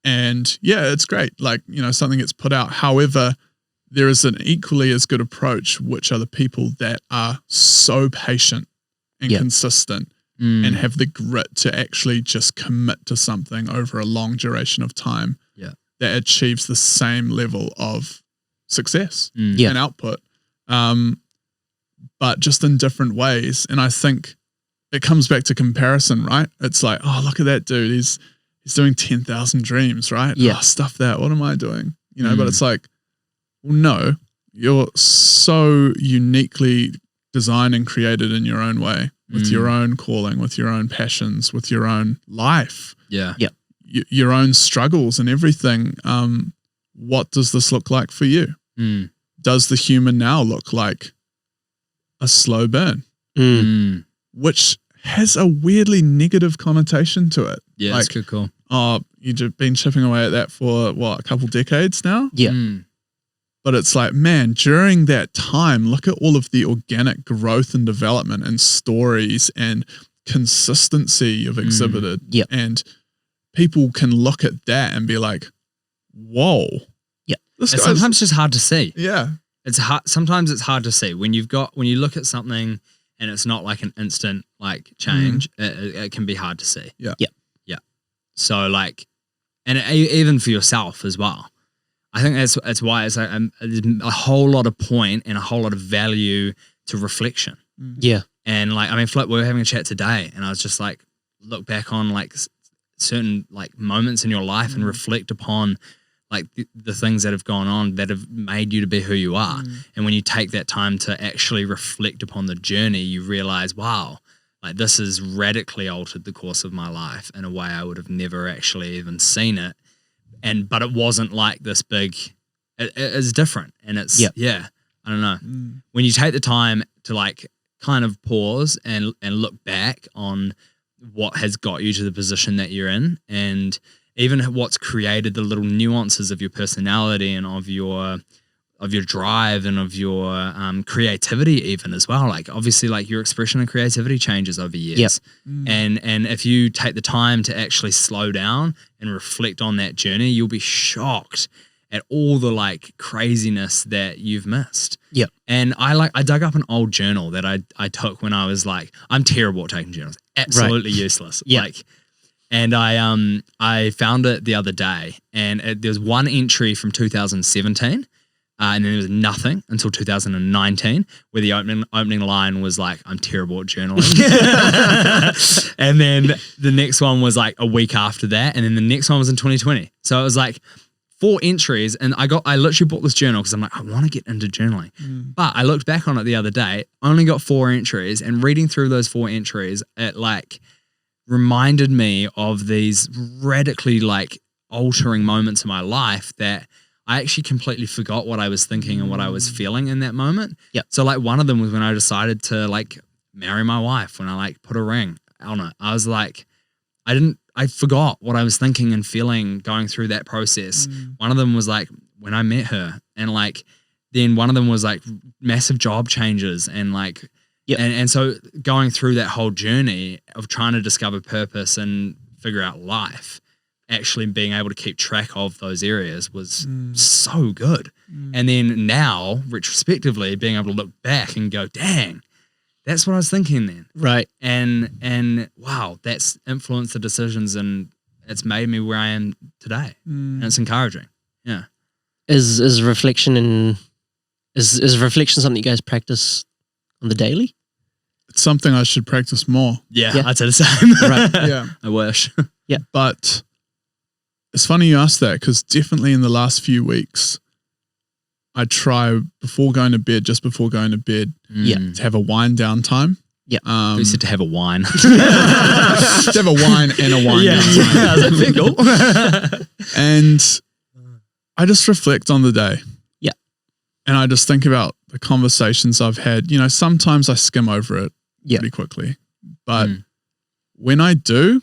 And it's great. Like, something gets put out. However, there is an equally as good approach, which are the people that are so patient and consistent and have the grit to actually just commit to something over a long duration of time that achieves the same level of success and output, but just in different ways. And I think it comes back to comparison, right? It's like, oh, look at that dude. He's doing 10,000 dreams, right? Yeah. Oh, stuff that. What am I doing? But it's like, well, no, you're so uniquely designed and created in your own way, with your own calling, with your own passions, with your own life. Yeah. Yep. Your own struggles and everything. What does this look like for you? Does the human now look like a slow burn? Which has a weirdly negative connotation to it. Yeah, like, that's good call. Oh, you've been chipping away at that for what, a couple decades now? Yeah. But it's like, man, during that time, look at all of the organic growth and development and stories and consistency you've exhibited. Yep. And people can look at that and be like, whoa. Yeah. It's sometimes just hard to see. Yeah. It's hard. Sometimes it's hard to see when you look at something and it's not like an instant like change. It can be hard to see. Yeah. Yeah. Yeah. So like, and even for yourself as well. I think that's why it's like there's a whole lot of point and a whole lot of value to reflection. Yeah. And like, I mean, Flip, we were having a chat today and I was just like, look back on like certain like moments in your life and reflect upon like the things that have gone on that have made you to be who you are. And when you take that time to actually reflect upon the journey, you realize, wow, like this has radically altered the course of my life in a way I would have never actually even seen it. But it wasn't like this big, it is different. And it's, I don't know. When you take the time to like kind of pause and look back on what has got you to the position that you're in, and even what's created the little nuances of your personality and of your drive and of your creativity even as well. Like obviously like your expression and creativity changes over years. And if you take the time to actually slow down and reflect on that journey, you'll be shocked at all the like craziness that you've missed. Yep. And I dug up an old journal that I took when I was like, I'm terrible at taking journals, absolutely useless. Like, and I found it the other day, and there's one entry from 2017. And then there was nothing until 2019, where the opening line was like, I'm terrible at journaling. And then the next one was like a week after that. And then the next one was in 2020. So it was like 4 entries. And I literally bought this journal because I'm like, I want to get into journaling. But I looked back on it the other day, only got 4 entries, and reading through those 4 entries, it like reminded me of these radically like altering moments in my life that I actually completely forgot what I was thinking and what I was feeling in that moment. Yeah. So like one of them was when I decided to like marry my wife, when I like put a ring on it. I was like, I forgot what I was thinking and feeling going through that process. One of them was like when I met her, and like, then one of them was like massive job changes and like, and so going through that whole journey of trying to discover purpose and figure out life, actually being able to keep track of those areas was so good. And then now, retrospectively, being able to look back and go, dang, that's what I was thinking then. Right. And wow, that's influenced the decisions and it's made me where I am today. And it's encouraging. Yeah. Is reflection is reflection something you guys practice on the daily? It's something I should practice more. Yeah. I'd say the same. Right. Yeah. I wish. Yeah. But it's funny you asked that, because definitely in the last few weeks, I try before going to bed, just before going to bed, to have a wind down time. Yeah. We said to have a wine. To have a wine and a wine down time. Yeah, that's a goal. And I just reflect on the day. Yeah. And I just think about the conversations I've had. You know, sometimes I skim over it pretty quickly. But when I do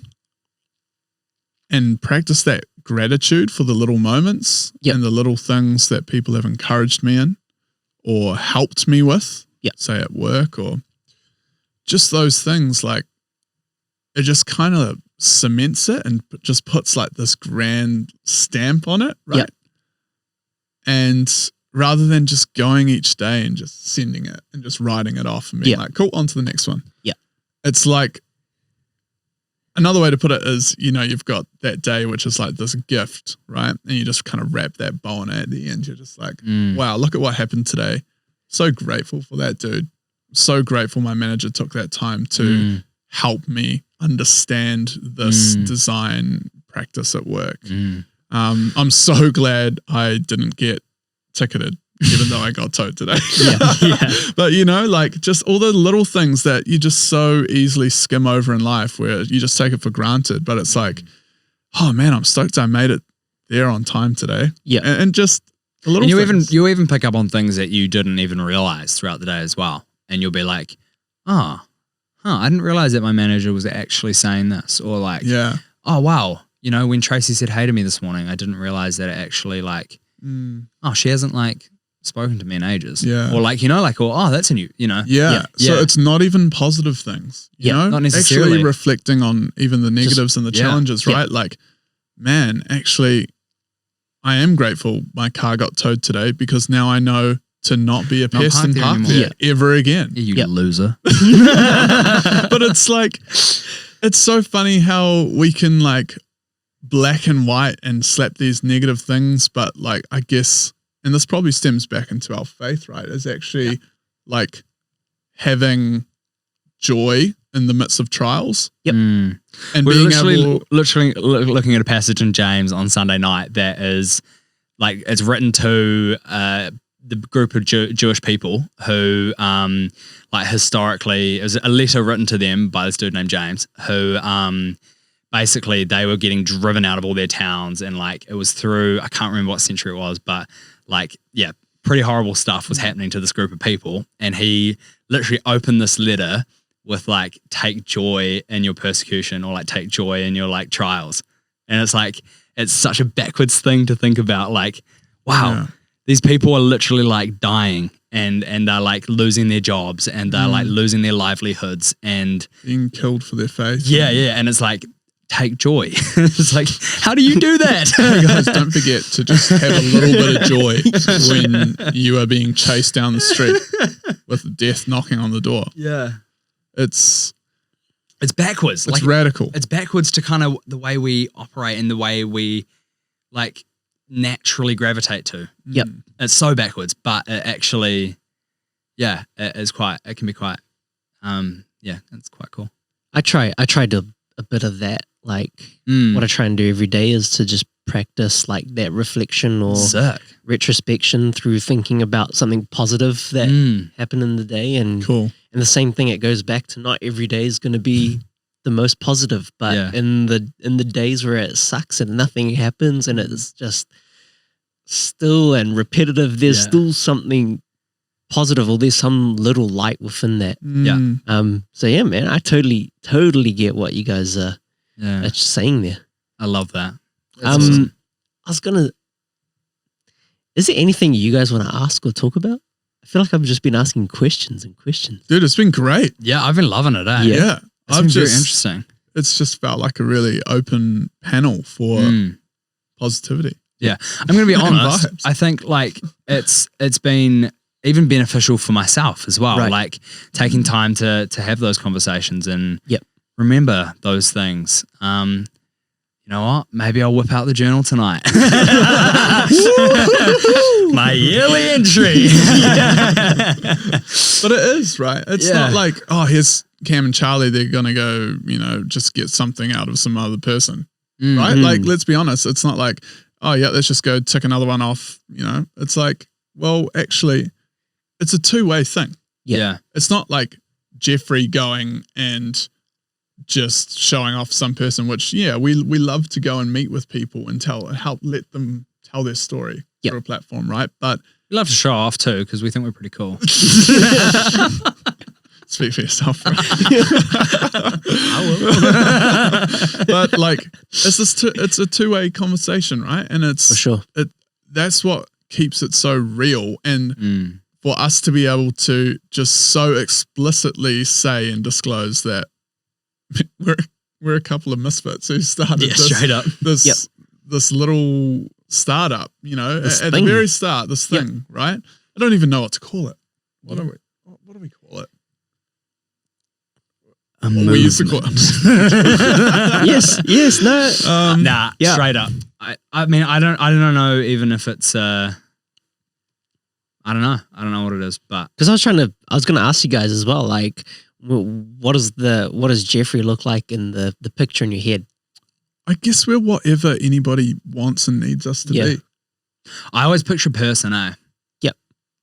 and practice that gratitude for the little moments and the little things that people have encouraged me in or helped me with, say at work, or just those things, like it just kind of cements it and just puts like this grand stamp on it, right? Yep. And rather than just going each day and just sending it and just writing it off and being like, cool, on to the next one. Yeah. It's like, another way to put it is, you know, you've got that day, which is like this gift, right? And you just kind of wrap that bow on it at the end. You're just like, wow, look at what happened today. So grateful for that, dude. So grateful my manager took that time to help me understand this design practice at work. I'm so glad I didn't get ticketed even though I got towed today. Yeah. But like just all the little things that you just so easily skim over in life where you just take it for granted. But it's like, oh man, I'm stoked I made it there on time today. Yeah. And just a little and you even pick up on things that you didn't even realize throughout the day as well. And you'll be like, I didn't realize that my manager was actually saying this. Or like, oh wow, when Tracy said hey to me this morning, I didn't realize that it actually like, she hasn't like spoken to me in ages. Yeah. Or like, oh, that's a new, Yeah. So it's not even positive things, you know? Not necessarily. Actually reflecting on even the negatives and the challenges, right? Like, man, actually, I am grateful my car got towed today because now I know to not be a pest and park there ever again. You loser. But it's like, it's so funny how we can like black and white and slap these negative things, but like, I guess, and this probably stems back into our faith, right? Is actually like having joy in the midst of trials. Yep. And we're being literally looking at a passage in James on Sunday night that is like, it's written to the group of Jewish people who like historically, it was a letter written to them by this dude named James who basically they were getting driven out of all their towns, and like it was through, I can't remember what century it was, but like, pretty horrible stuff was happening to this group of people. And he literally opened this letter with like, take joy in your persecution, or like take joy in your like trials. And it's like, it's such a backwards thing to think about. Like, wow, these people are literally like dying and they're like losing their jobs and they're like losing their livelihoods and being killed for their faith. Yeah. And it's like, take joy. It's like, how do you do that? Hey guys, don't forget to just have a little bit of joy when you are being chased down the street with death knocking on the door. Yeah. It's backwards. It's like, radical. It's backwards to kind of the way we operate and the way we like naturally gravitate to. Yep. It's so backwards, but it actually, it can be quite, it's quite cool. I tried a bit of that. Like what I try and do every day is to just practice like that reflection or retrospection through thinking about something positive that happened in the day. And cool. And the same thing, it goes back to not every day is going to be the most positive, but in the days where it sucks and nothing happens and it's just still and repetitive, there's still something positive, or there's some little light within that. So yeah, man, I totally get what you guys are saying there. I love that. Awesome. Is there anything you guys want to ask or talk about? I feel like I've just been asking questions and questions. Dude, it's been great. Yeah, I've been loving it. Yeah. It's been very interesting. It's just felt like a really open panel for positivity. Yeah. I'm going to be honest. I think like it's been even beneficial for myself as well. Right. Like taking time to have those conversations and remember those things. You know what? Maybe I'll whip out the journal tonight. My yearly entry. But it is, right? It's not like, oh, here's Cam and Charlie. They're going to go, just get something out of some other person, right? Like, let's be honest. It's not like, oh, yeah, let's just go tick another one off. It's like, well, actually, it's a two-way thing. Yeah. It's not like Geoffery going and just showing off some person, which, we love to go and meet with people and let them tell their story through a platform, right? But we love to show off too, because we think we're pretty cool. Speak for yourself, right? I will. But like, it's a two-way conversation, right? And it's for sure. That's what keeps it so real. And for us to be able to just so explicitly say and disclose that we're a couple of misfits who started this little startup, at the very start, this thing, right? I don't even know what to call it. What do we call it? We used to call it. yes, no. Straight up. I mean, I don't know even if it's I don't know what it is, but because I was going to ask you guys as well, like, what does Geoffery look like in the picture in your head? I guess we're whatever anybody wants and needs us to be. I always picture person, Yep.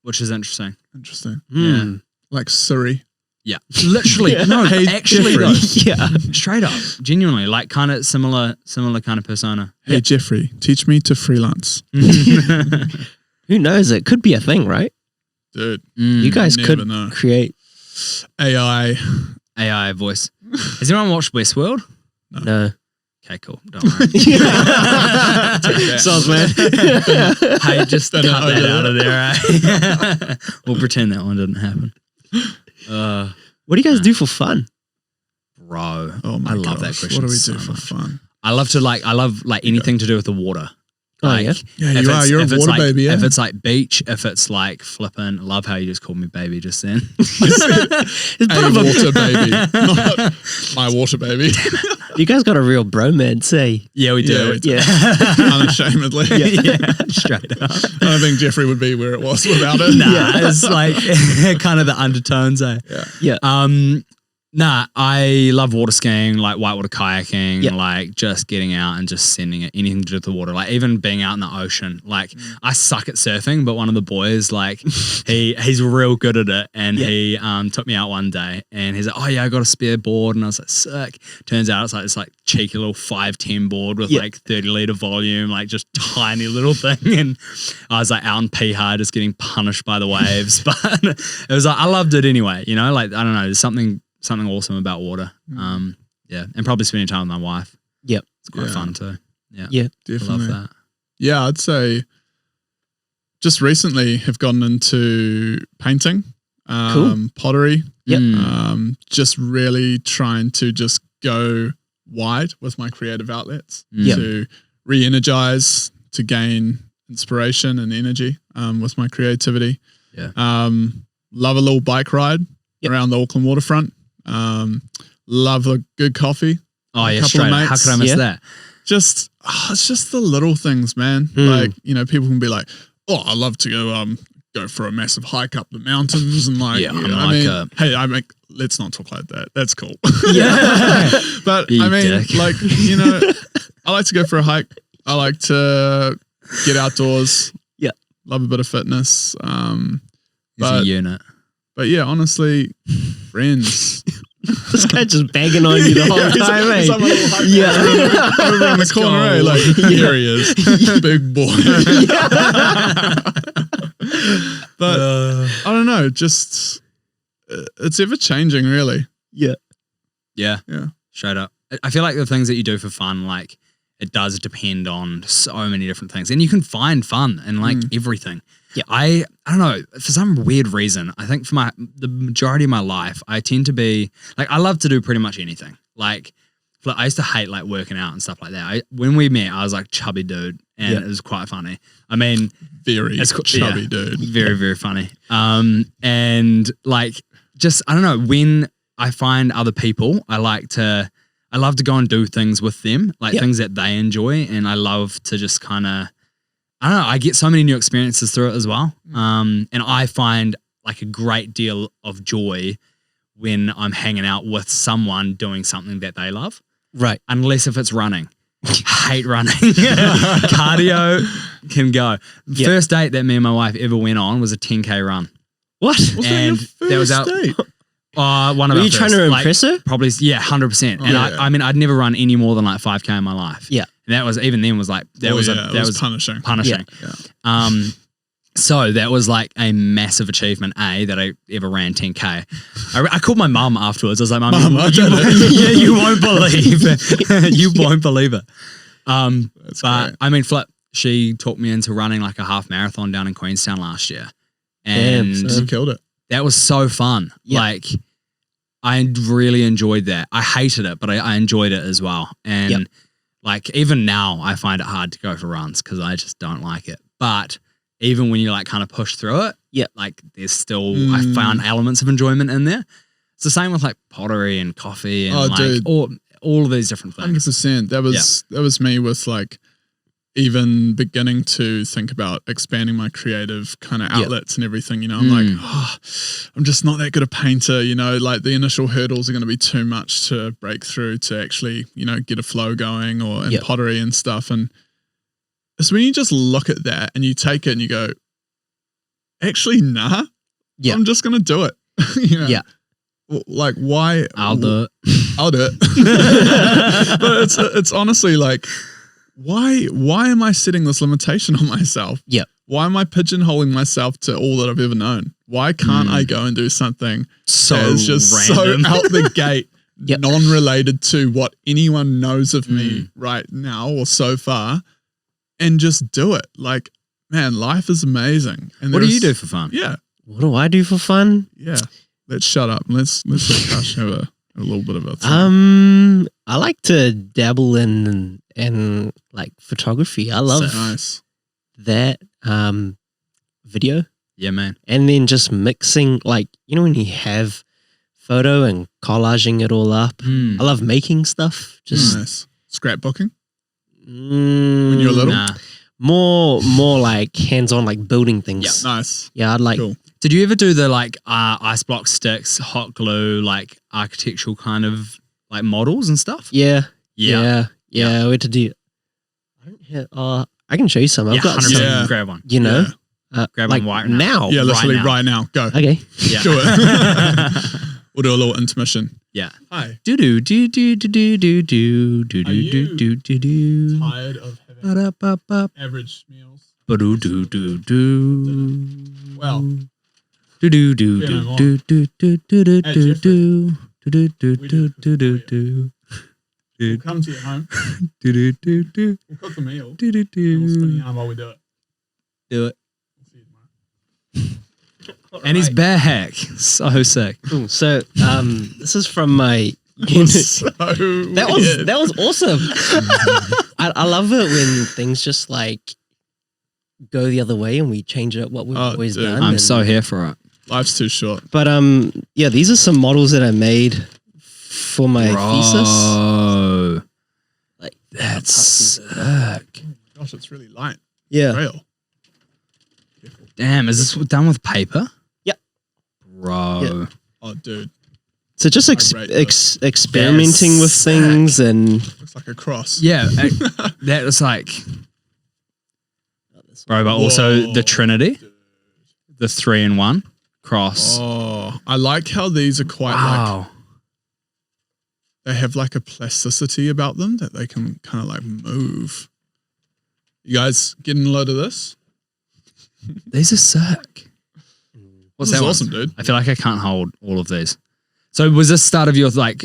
which is interesting. Interesting. Yeah. Like Siri. Yeah. Literally. No, Hey, actually Geoffrey. though. Yeah. Straight up. Genuinely. Like kind of similar kind of persona. Hey, Geoffrey, teach me to freelance. Who knows? It could be a thing, right? Dude, You guys never could know. create. AI voice. Has anyone watched Westworld? No. Okay, cool. Don't worry. Sounds man. Hey, just cut that out of there. We'll pretend that one didn't happen. What do you guys do for fun? Bro, Oh my I love that gosh, question. What do we so do for much. fun? I love anything to do with the water. Oh, yeah? Yeah, if you are. it's- You're a if it's water like, baby, yeah. If it's like beach, if it's like flipping, I love how you just called me baby just then. It's a bit A of a, water baby, not my water baby. you guys got a real bromance, eh? Yeah, we do. Yeah, we do. Yeah. Unashamedly. Yeah, straight up. I don't think Geoffrey would be where it was without it. Nah, it's like kind of the undertones, eh? Yeah. Yeah. Nah, I love water skiing, like whitewater kayaking, Yeah. like just getting out and just sending it, anything to do with the water, like even being out in the ocean. Like I suck at surfing, but one of the boys, like he's real good at it, and he took me out one day, and he's like, "Oh yeah, I got a spare board," and I was like, "Sick." Turns out it's like this like cheeky little 510 board with like 30-liter volume, like just tiny little thing, and I was like out in Piha just getting punished by the waves, but it was like I loved it anyway, you know, like I don't know, there's something awesome about water. Yeah, and probably spending time with my wife. Yep. It's quite fun too. Yeah. Yeah. Definitely. I love that. Yeah, I'd say just recently have gotten into painting, pottery. Yep. Just really trying to just go wide with my creative outlets to re-energize, to gain inspiration and energy with my creativity. Yeah. Love a little bike ride around the Auckland waterfront. Love a good coffee. Oh yeah, couple straight of up. How mates. could I miss that? Just it's just the little things, man. Like, you know, people can be like, "Oh, I love to go for a massive hike up the mountains," and like, let's not talk like that. That's cool. Yeah. But You I mean, dick. like, you know, I like to go for a hike. I like to get outdoors. Yeah. Love a bit of fitness. It's a unit. But yeah, honestly, friends. This guy just banging on you the whole time, eh? Some little hike over in the corner, eh? Like, here he is, big boy. But I don't know, just it's ever changing, really. Yeah. Yeah. Yeah. Straight up. I feel like the things that you do for fun, like it does depend on so many different things, and you can find fun in like everything. Yeah. I don't know, for some weird reason, I think for the majority of my life, I tend to be like, I love to do pretty much anything. Like I used to hate like working out and stuff like that. When we met, I was like chubby dude, and it was quite funny. I mean, Very chubby dude. very, very funny. And like, just, I don't know, when I find other people, I love to go and do things with them, like things that they enjoy. And I love to just kind of, I don't know, I get so many new experiences through it as well. And I find like a great deal of joy when I'm hanging out with someone doing something that they love. Right. Unless if it's running. Hate running. Cardio can go. First date that me and my wife ever went on was a 10K run. What? And that was our date? one of Were our you trying first, to like, impress her? Probably, 100%. And I mean, I'd never run any more than like 5K in my life. Yeah. And that was, even then was like, that was punishing. punishing. Yeah. So that was like a massive achievement, that I ever ran 10K. I called my mum afterwards. I was like, Mum, you won't believe it. You won't believe it. That's But great. I mean, she talked me into running like a half marathon down in Queenstown last year. And You killed it. that was so fun. Yeah. Like, I really enjoyed that. I hated it, but I enjoyed it as well. And like, even now I find it hard to go for runs because I just don't like it. But even when you like kind of push through it, like there's still, I found elements of enjoyment in there. It's the same with like pottery and coffee and all of these different things. 100%. That was me with like even beginning to think about expanding my creative kind of outlets and everything, you know. I'm like, I'm just not that good a painter, you know, like the initial hurdles are going to be too much to break through to actually, you know, get a flow going or in pottery and stuff. And it's when you just look at that and you take it and you go, actually, nah. Yeah. I'm just gonna do it. You know? Yeah. Like, why? I'll do it. I'll do it. But it's honestly like, why am I setting this limitation on myself? Yeah. Why am I pigeonholing myself to all that I've ever known? Why can't I go and do something that is just random. so out the gate, Yep. non-related to what anyone knows of me right now or so far, and just do it? Like, man, life is amazing. And What do you do for fun? Yeah. What do I do for fun? Yeah. Let's shut up. Let's let Kash have a little bit of a thing. I like to dabble in like photography. I love Nice. that video, Yeah, man. and then just mixing, like, you know, when you have photo and collaging it all up. I love making stuff. Just Nice. Scrapbooking? When you're little? Nah. more like hands-on, like building things. Yeah. Nice. Yeah, I'd like. Cool. Did you ever do the like ice block sticks, hot glue, like architectural kind of like models and stuff? Yeah. Yeah. Where to do? I don't have. I can show you some. I've got 100%. some. Yeah. Grab one. You know, Grab like one right now. Yeah, literally now. right now. Go. Okay. Yeah. Do it. We'll do a little intermission. Yeah. Hi. Do do do do do do do do do do do do do. Tired of having average meals? Do do do do. Well, Do do do Yeah, no do do do do do Hey, do Geoffrey. do do do We do do do it do we'll do come to your home. do do do do We'll cook the meal. do do And we'll spin do. your arm while we do it. Do it. We'll see you tomorrow. And he's back. So sick. Cool. So, this is from my. So That was awesome. I love it when things just like go the other way and we change it what we've always dude. done. I'm and- so here for it. Life's too short. But yeah, these are some models that I made for my thesis. Bro, Like that's sick. Gosh, it's really light. yeah, Real. Damn, is this done with paper? Yep. Bro. Yeah. Oh, dude. so just I rate this. experimenting That's with things and Looks like a cross. Yeah. That was like, bro, but also Whoa. the Trinity, the 3-in-1 cross. Oh, I like how these are quite like, Wow. they have like a plasticity about them that they can kind of like move. You guys getting a load of this? These are sick. What's This that is one? awesome, dude. I feel like I can't hold all of these. So was this start of your like,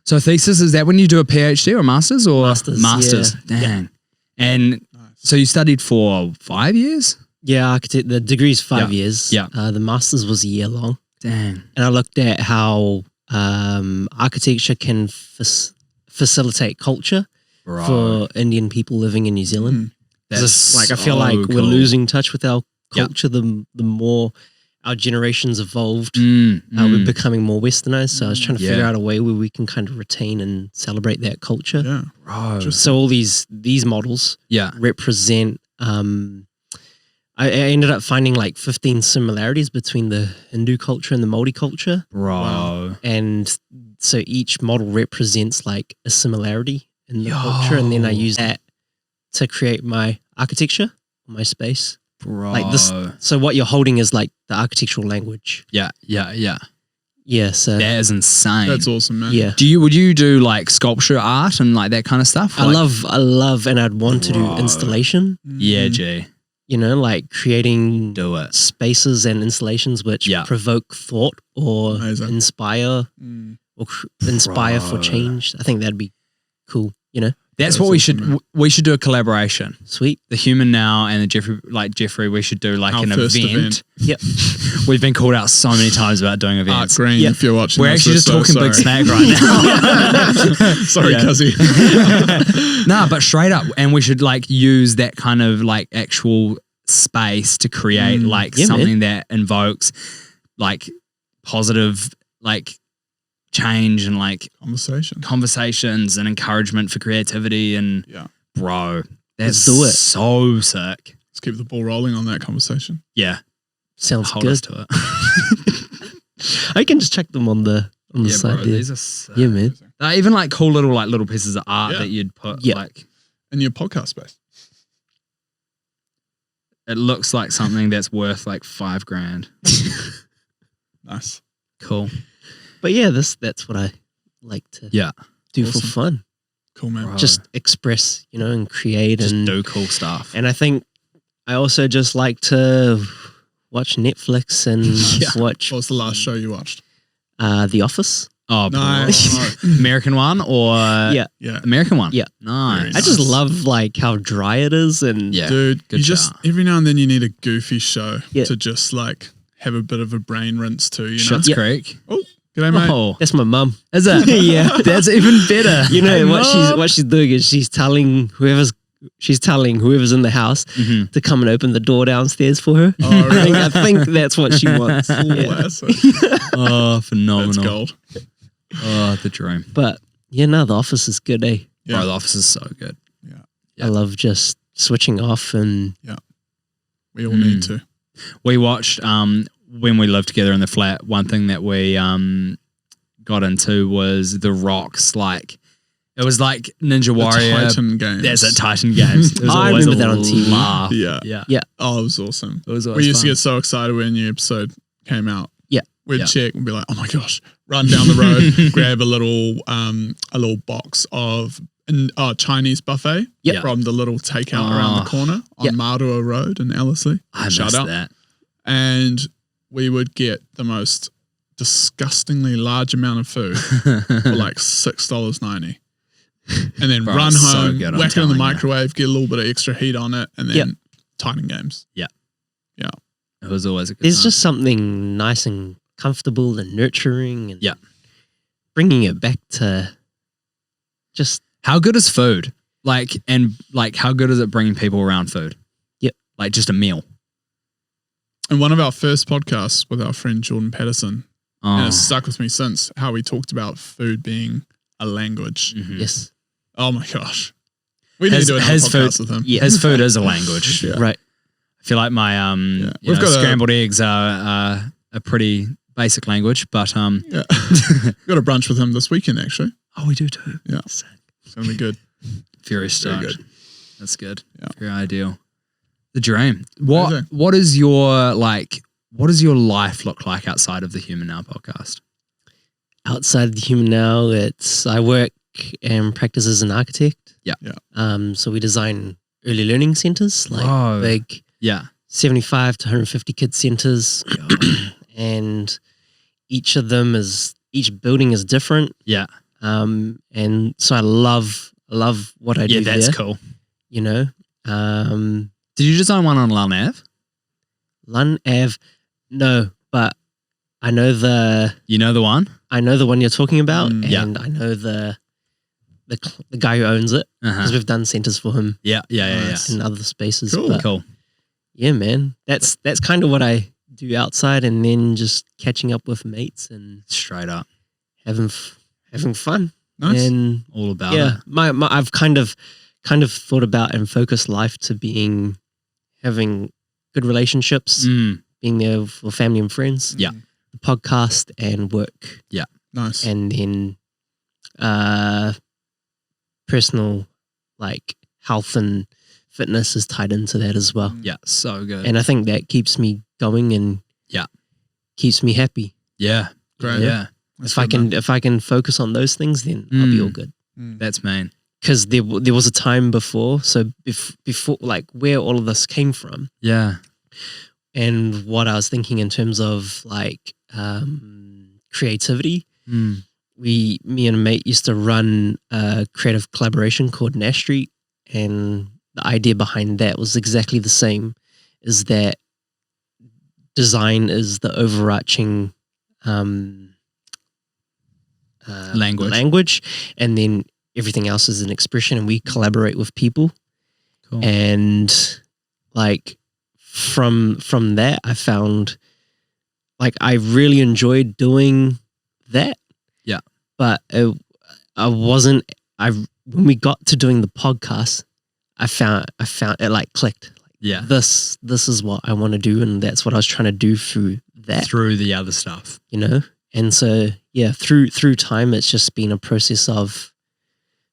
so thesis, is that when you do a PhD or a master's or? Masters, yeah. Dang. And so you studied for 5 years? yeah, architect. The degree's 5 years. Yeah. The master's was a year long, Dang. and I looked at how architecture can facilitate culture Bro. for Indian people living in New Zealand. That's Like I feel so like we're cool. losing touch with our Yeah. culture. The more our generations evolved, Mm, we're mm. becoming more westernized. So I was trying to figure Yeah. out a way where we can kind of retain and celebrate that culture. Yeah. Bro. So all these models Yeah. represent. I ended up finding like 15 similarities between the Hindu culture and the Māori culture, Bro. Wow. and so each model represents like a similarity in the culture, and then I use that to create my architecture, my space. Bro. Like this. So what you're holding is like the architectural language. Yeah. Yeah. Yeah. Yeah. So That is insane. That's awesome, man. yeah. Would you do like sculpture art and like that kind of stuff? I Like- love, and I'd want to do Bro. installation, Yeah, G. you know, like creating Do it. spaces and installations which Yeah. provoke thought or Amazing. inspire Mm. or inspire for Bro. change. I think that'd be cool, you know? That's That's what we awesome, should. man. We should do a collaboration. Sweet. The Human Now and the Geoffrey. We should do like Our an first event. Yep. We've been called out so many times about doing Art events. Green, Yeah. if you're watching We're this, actually just so talking big sorry. smack right now. Sorry, Yeah. cuzzy. Nah, but straight up, and we should like use that kind of like actual space to create like Yeah, something that invokes like positive like change and like Conversation. conversations and encouragement for creativity and Yeah. bro, that's do it. so sick. Let's keep the ball rolling on that conversation. Yeah, Sounds hold us good. to it. I can just check them on the Yeah, side bro, there. these are sick. Yeah, man. Even like cool little pieces of art Yeah. that you'd put Yeah. like In your podcast space. It looks like something that's worth like $5,000. Nice. Cool. But yeah, that's what I like to do for fun. Cool, man. Right. Just express, and create Just and do cool stuff. And I think I also just like to watch Netflix and watch. What was the last show you watched? The Office. Oh, Nice. American one or Yeah. American one? Yeah. Nice. I just love like how dry it is and Dude, you just every now and then you need a goofy show Yeah. to just like have a bit of a brain rinse too, you know? Schitt's Creek. Oh, g'day, mate. Oh, that's my mum. is it? Yeah. That's even better. You know Hey, what she's doing is she's telling whoever's in the house to come and open the door downstairs for her. Oh, really? I think that's what she wants. Oh, phenomenal. That's gold. Oh, the dream. But the Office is good, eh? Bro, the Office is so good. I love just switching off and We all need to. We watched when we lived together in the flat. One thing that we got into was The Rock's like. It was like Ninja Warrior. Titan games. That's it, Titan games. It was I always remember a that on TV. laugh. Yeah. Oh, it was awesome. It was always We used to fun. get so excited when a new episode came out. Yeah. We'd check and be like, oh my gosh, run down the road, grab a little box of Chinese buffet from the little takeout around the corner on Mardua Road in Ellerslie. I missed that. And we would get the most disgustingly large amount of food for like $6.90. And then run home, whack it in the microwave, get a little bit of extra heat on it, and then Titan games. Yeah. Yeah. It was always a good there's time. just something nice and comfortable and nurturing and Yeah. bringing it back to just How good is food? Like how good is it bringing people around food? Yep. Like just a meal. And one of our first podcasts with our friend Jordan Patterson, and Oh. it's stuck with me since, how we talked about food being a language. Mhm. yes. Oh my gosh. We need to do another podcast with him. Yeah. His food is a language. Yeah. Right. I feel like my We've got scrambled eggs are a pretty basic language, but Yeah. Got a brunch with him this weekend, actually. we do too. Yeah. Sick. It's going to be good. Very stoked. good. That's good. Yeah. Very ideal. The dream. What Amazing. what is your life look like outside of the Human Now podcast? Outside the Human Now, I work and practice as an architect. Yeah. So we design early learning centers, like big Yeah. 75 to 150 kid centers, and each building is different. Yeah. And so I love what I do. Yeah, that's there, cool. You know, Did you design one on Lun Ave? Lun Ave, no, but I know the one you're talking about, and Yeah. I know the guy who owns it because we've done centers for him. Yeah. In other spaces. Cool. But Cool. yeah, man, that's kind of what I do outside, and then just catching up with mates and Straight up. having fun. Nice. And All about yeah, it. my I've kind of thought about and focused life to having good relationships, being there for family and friends. Yeah. The podcast and work, Nice. and then personal like health and fitness is tied into that as well. Yeah. So good. And I think that keeps me going and keeps me happy. yeah. Great. Yeah. That's If I can focus on those things, then I'll be all good. That's mean. Because there was a time before, so before like where all of this came from, Yeah. and what I was thinking in terms of like creativity. Me and a mate used to run a creative collaboration called Nash Street, and the idea behind that was exactly the same, is that design is the overarching language, and then everything else is an expression, and we collaborate with people. Cool. And like from that, I found like I really enjoyed doing that. Yeah. But when we got to doing the podcast, I found it like clicked. Yeah. This is what I want to do, and that's what I was trying to do through that. Through the other stuff. You know? And so yeah, through time it's just been a process of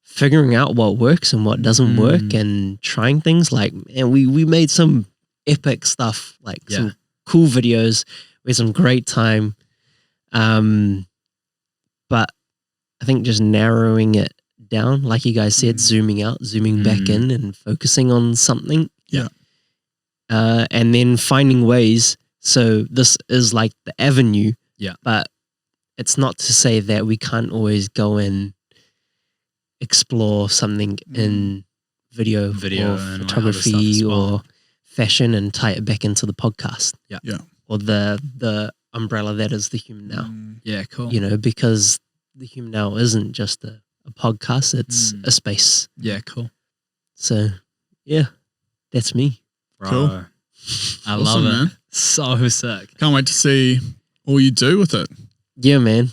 figuring out what works and what doesn't work, and trying things like, and we made some epic stuff, like some cool videos. We had some great time. But I think just narrowing it down, like you guys said, zooming out, zooming back in and focusing on something. Yeah. And then finding ways. So this is like the avenue. Yeah. But it's not to say that we can't always go and explore something in video or and photography or fashion and tie it back into the podcast. Yeah. Yeah. Or the umbrella that is The Human Now. Yeah, cool. You know, because The Human Now isn't just a podcast, it's a space. Yeah, cool. So, yeah, that's me. Bro. Cool. I Awesome, love it. man. So sick. Can't wait to see all you do with it. Yeah, man.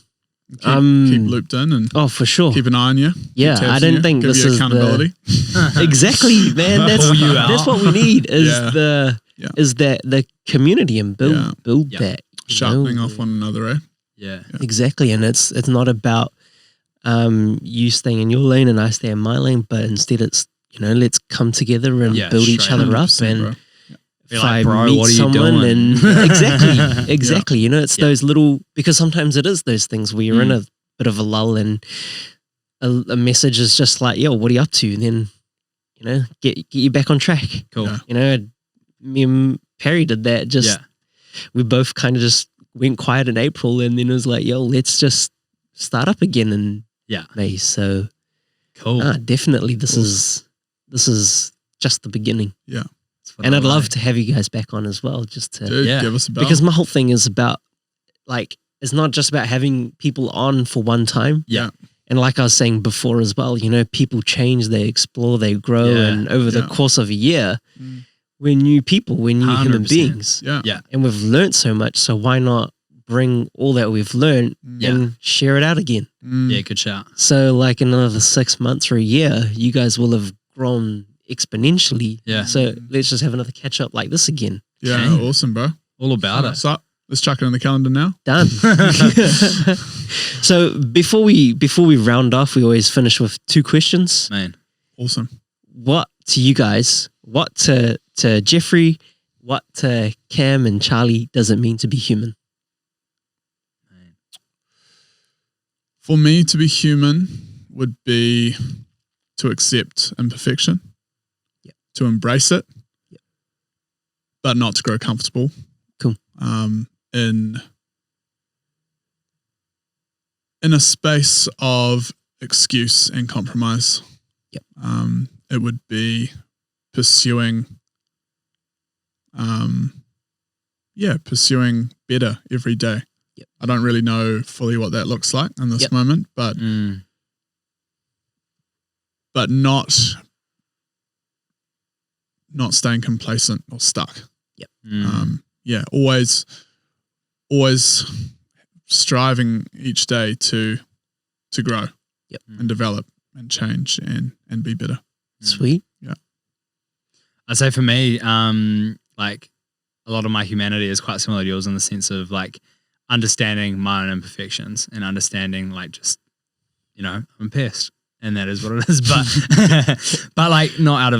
Keep looped in and Oh, for sure. keep an eye on you. Yeah, I don't think give this you is accountability. exactly, man. That's Pull you out. that's what we need is Yeah. is that the community and build that. you Sharpening know? off one another, eh? Yeah. Exactly, and it's not about you staying in your lane and I stay in my lane, but instead it's let's come together and build each straight other up 100%, and. bro. Be If like, I bro, meet what are you someone doing? and exactly, it's those little, because sometimes it is those things where you're in a bit of a lull and a message is just like, yo, what are you up to? And then, get you back on track. Cool. Yeah. Me and Perry did that. We both kind of just went quiet in April and then it was like, yo, let's just start up again in May. So Cool. definitely this is just the beginning. Yeah. And I'd love to have you guys back on as well, just to Dude, give us a bell. because my whole thing is about it's not just about having people on for one time. Yeah. And like I was saying before as well, people change, they explore, they grow, and over the course of a year, we're new people, we're new human 100%. beings. Yeah. Yeah. And we've learned so much, so why not bring all that we've learned and share it out again? Yeah, good shout. So like in another 6 months or a year, you guys will have grown exponentially. Yeah. So let's just have another catch up like this again. Yeah. Okay. Awesome, bro. All about it. So let's chuck it in the calendar now. Done. So before we round off, we always finish with 2 questions. Man. Awesome. What to you guys, what to Geoffrey, what to Cam and Charlie does it mean to be human? For me, to be human would be to accept imperfection, to embrace it, but not to grow comfortable. Cool. In a space of excuse and compromise. Yep. It would be pursuing better every day. Yep. I don't really know fully what that looks like in this moment, but not staying complacent or stuck. Yep. Always striving each day to grow and develop and change and be better. Sweet. Yeah. I'd say for me, like a lot of my humanity is quite similar to yours in the sense of like understanding my own imperfections and understanding like just, I'm pissed and that is what it is. But like not out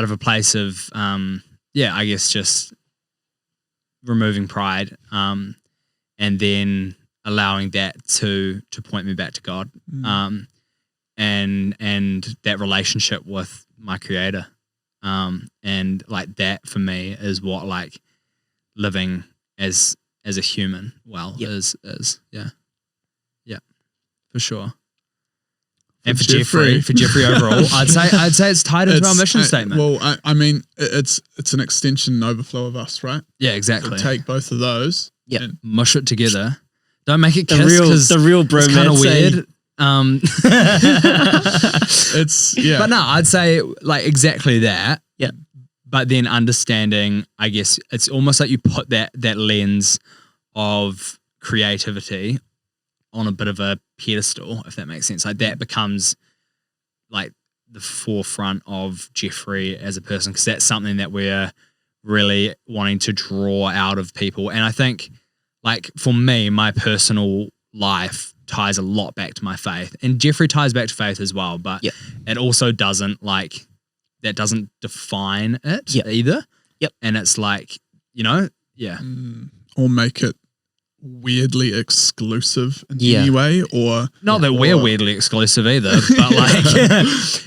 of a place of, I guess just removing pride, and then allowing that to point me back to God, and that relationship with my creator. And like that for me is what like living as a human is. Yeah, for sure. And for Geoffrey overall, I'd say it's tied into our mission statement. Well, I mean, it's an extension and overflow of us, right? Yeah, exactly. So take both of those. Yeah. and Mush it together. Don't make it kiss The real bromance. it's kind of weird. But no, I'd say like exactly that. Yeah. But then understanding, I guess it's almost like you put that lens of creativity on a bit of a pedestal, if that makes sense. Like that becomes like the forefront of Geoffrey as a person, because that's something that we're really wanting to draw out of people. And I think like for me, my personal life ties a lot back to my faith, and Geoffrey ties back to faith as well, but it also doesn't define it either. Yep. And it's like, yeah. Or make it weirdly exclusive in Yeah. any way, or Not that we're weirdly exclusive either, but like,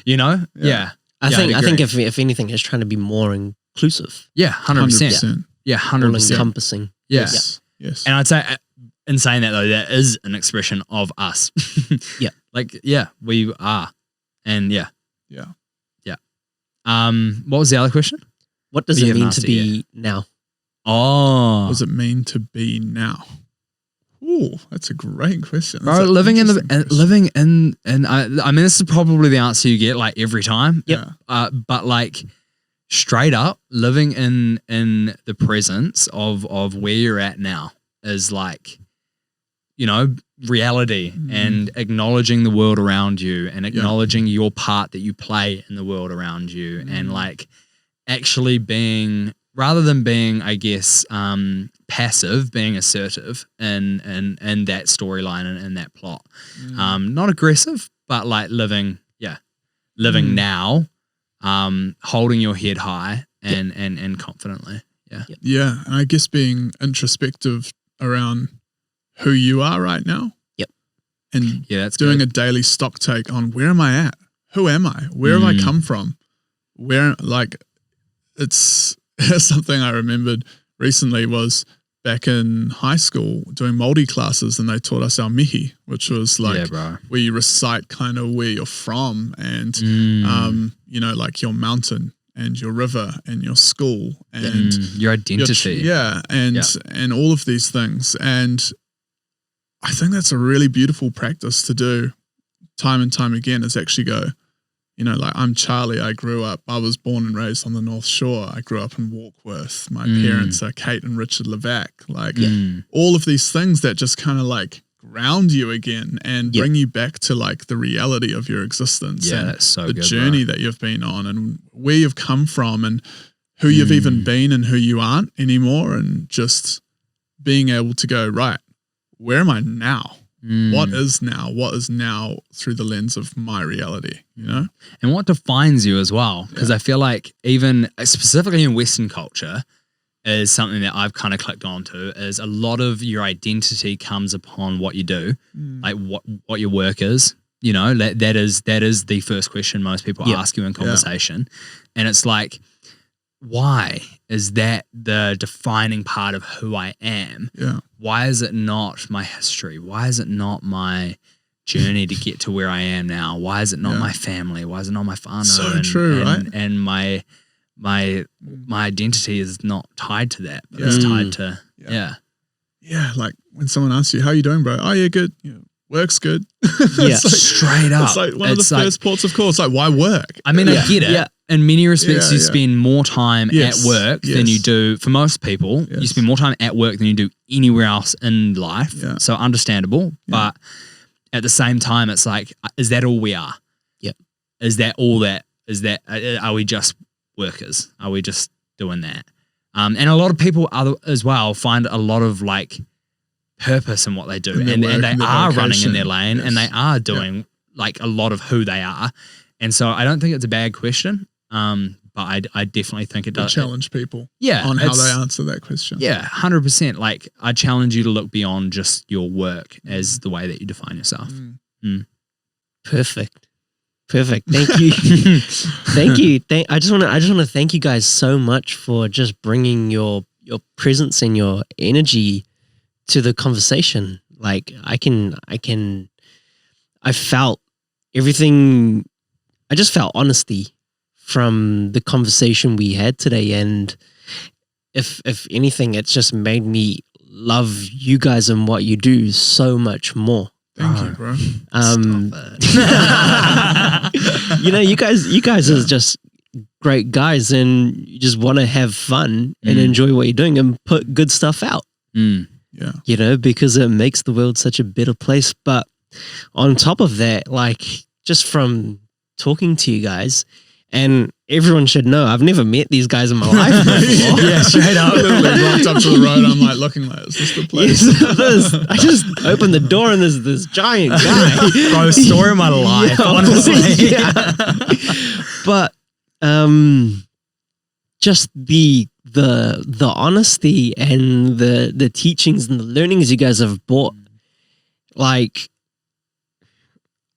yeah. I think if anything, it's trying to be more inclusive. Yeah, 100%. 100%. Yeah, All 100%. encompassing. Yes. And I'd say, in saying that though, that is an expression of us. Yeah. Like, we are. And Yeah. What was the other question? What does it mean to be now? Oh. What does it mean to be now? Ooh, that's a great question. Bro, living in I mean, this is probably the answer you get like every time. Yep. But like straight up living in the presence of where you're at now is like, reality and acknowledging the world around you and acknowledging your part that you play in the world around you and like actually being, rather than being, I guess, passive, being assertive in that storyline and in that plot. Not aggressive, but like living now, holding your head high and confidently. Yeah. Yeah. And I guess being introspective around who you are right now. Yep. And that's doing good. a daily stock take on where am I at? Who am I? Where have I come from? Where, like, it's something I remembered recently was back in high school doing Māori classes, and they taught us our mihi, which was like where you recite kind of where you're from and, like your mountain and your river and your school and your identity. And all of these things. And I think that's a really beautiful practice to do time and time again, is actually go, like I'm Charlie. I was born and raised on the North Shore. I grew up in Warkworth. My parents are Kate and Richard Levac. Like all of these things that just kind of like ground you again and bring you back to like the reality of your existence and that's so the good, journey that you've been on and where you've come from and who you've even been and who you aren't anymore, and just being able to go, right, where am I now? What is now? What is now through the lens of my reality, And what defines you as well? Because I feel like even specifically in Western culture is something that I've kind of clicked onto, is a lot of your identity comes upon what you do, like what your work is. That is the first question most people ask you in conversation. And it's like, why is that the defining part of who I am? Yeah. Why is it not my history? Why is it not my journey to get to where I am now? Why is it not my family? Why is it not my whānau? So true, right? And my identity is not tied to that, but it's tied to Yeah, like when someone asks you, how are you doing, bro? Oh yeah, good. Work's good. Straight up. It's like one of the first ports of call. It's like, why work? I mean, I get it. Yeah. In many respects, you spend more time at work than you do, for most people, you spend more time at work than you do anywhere else in life. Yeah. So understandable. Yeah. But at the same time, it's like, is that all we are? Yep. Is that all that? Are we just workers? Are we just doing that? And a lot of people as well find a lot of like purpose in what they do. And they are running in their lane and they are doing like a lot of who they are. And so I don't think it's a bad question. But I definitely think it does challenge people on how they answer that question. Yeah, 100%. Like I challenge you to look beyond just your work as the way that you define yourself. Perfect. Thank you. Thank you. I just want to thank you guys so much for just bringing your presence and your energy to the conversation. Like I felt everything. I just felt honesty from the conversation we had today, and if anything, it's just made me love you guys and what you do so much more. Thank you, bro. You guys are just great guys, and you just want to have fun and enjoy what you're doing and put good stuff out. Yeah, because it makes the world such a better place. But on top of that, like just from talking to you guys, and everyone should know, I've never met these guys in my life before. Yeah, straight up. Literally walked up to the road. I'm like looking like, is this the place? Yes, I just opened the door and there's this giant guy. Bro, story of my life, honestly. But just the the honesty and the teachings and the learnings you guys have brought. Like,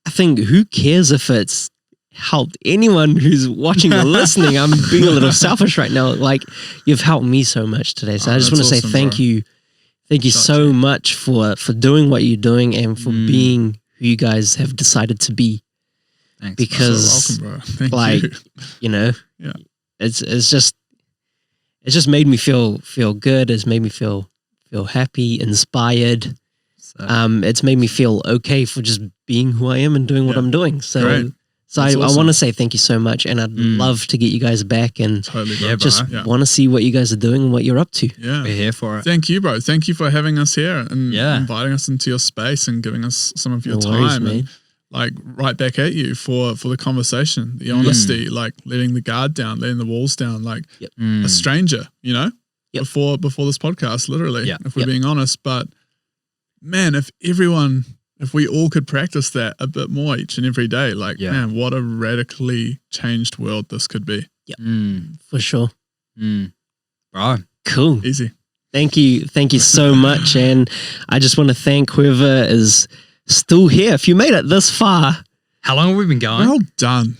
I think who cares if it's helped anyone who's watching or listening? I'm being a little selfish right now. Like, you've helped me so much today. So I just want to say thank you. Thank you so much for doing what you're doing and for being who you guys have decided to be. Thanks, because so welcome, bro. Thank you. It's just made me feel good. It's made me feel happy, inspired. It's made me feel okay for just being who I am and doing what I'm doing. So Great. So I want to say thank you so much, and I'd love to get you guys back and just want to see what you guys are doing and what you're up to. Yeah, we're here for it. Thank you, bro. Thank you for having us here and inviting us into your space and giving us some of your time. Worries, and like right back at you for the conversation, the honesty, like letting the guard down, letting the walls down, like a stranger, you know, before this podcast, literally, if we're being honest. But man, if we all could practice that a bit more each and every day, like, man, what a radically changed world this could be. For sure. Bro. Cool. Easy. Thank you so much. And I just want to thank whoever is still here. If you made it this far. How long have we been going? Well done.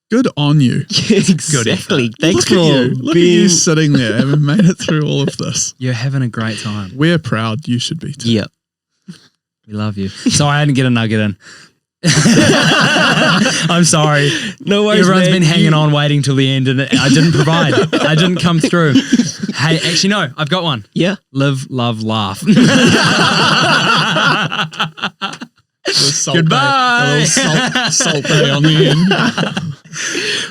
Good on you. Exactly. Thanks Look at you sitting there having made it through all of this. You're having a great time. We're proud. You should be too. Yep. We love you. So I didn't get a nugget in. I'm sorry. No worries. Everyone's been hanging on, waiting till the end, and I didn't provide. I didn't come through. Hey, actually, no, I've got one. Yeah. Live, love, laugh. Goodbye. Salt bay on the end.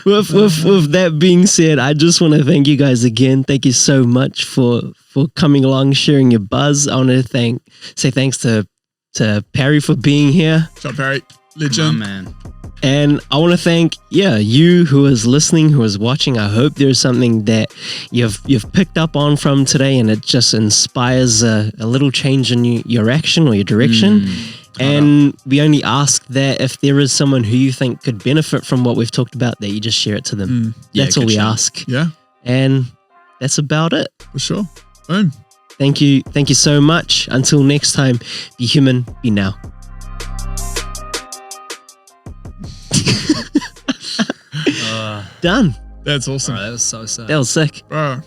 With that being said, I just want to thank you guys again. Thank you so much for coming along, sharing your buzz. I want to say thanks to Perry for being here. Shot Perry, legend, man. And I want to thank you who is listening, who is watching. I hope there's something that you've picked up on from today, and it just inspires a little change in your action or your direction. And we only ask that if there is someone who you think could benefit from what we've talked about, that you just share it to them. That's all we ask. Yeah. And that's about it. For sure. Boom. Thank you so much. Until next time, be human, be now. Done. That's awesome. Bro, that was so sick. That was sick. Bro.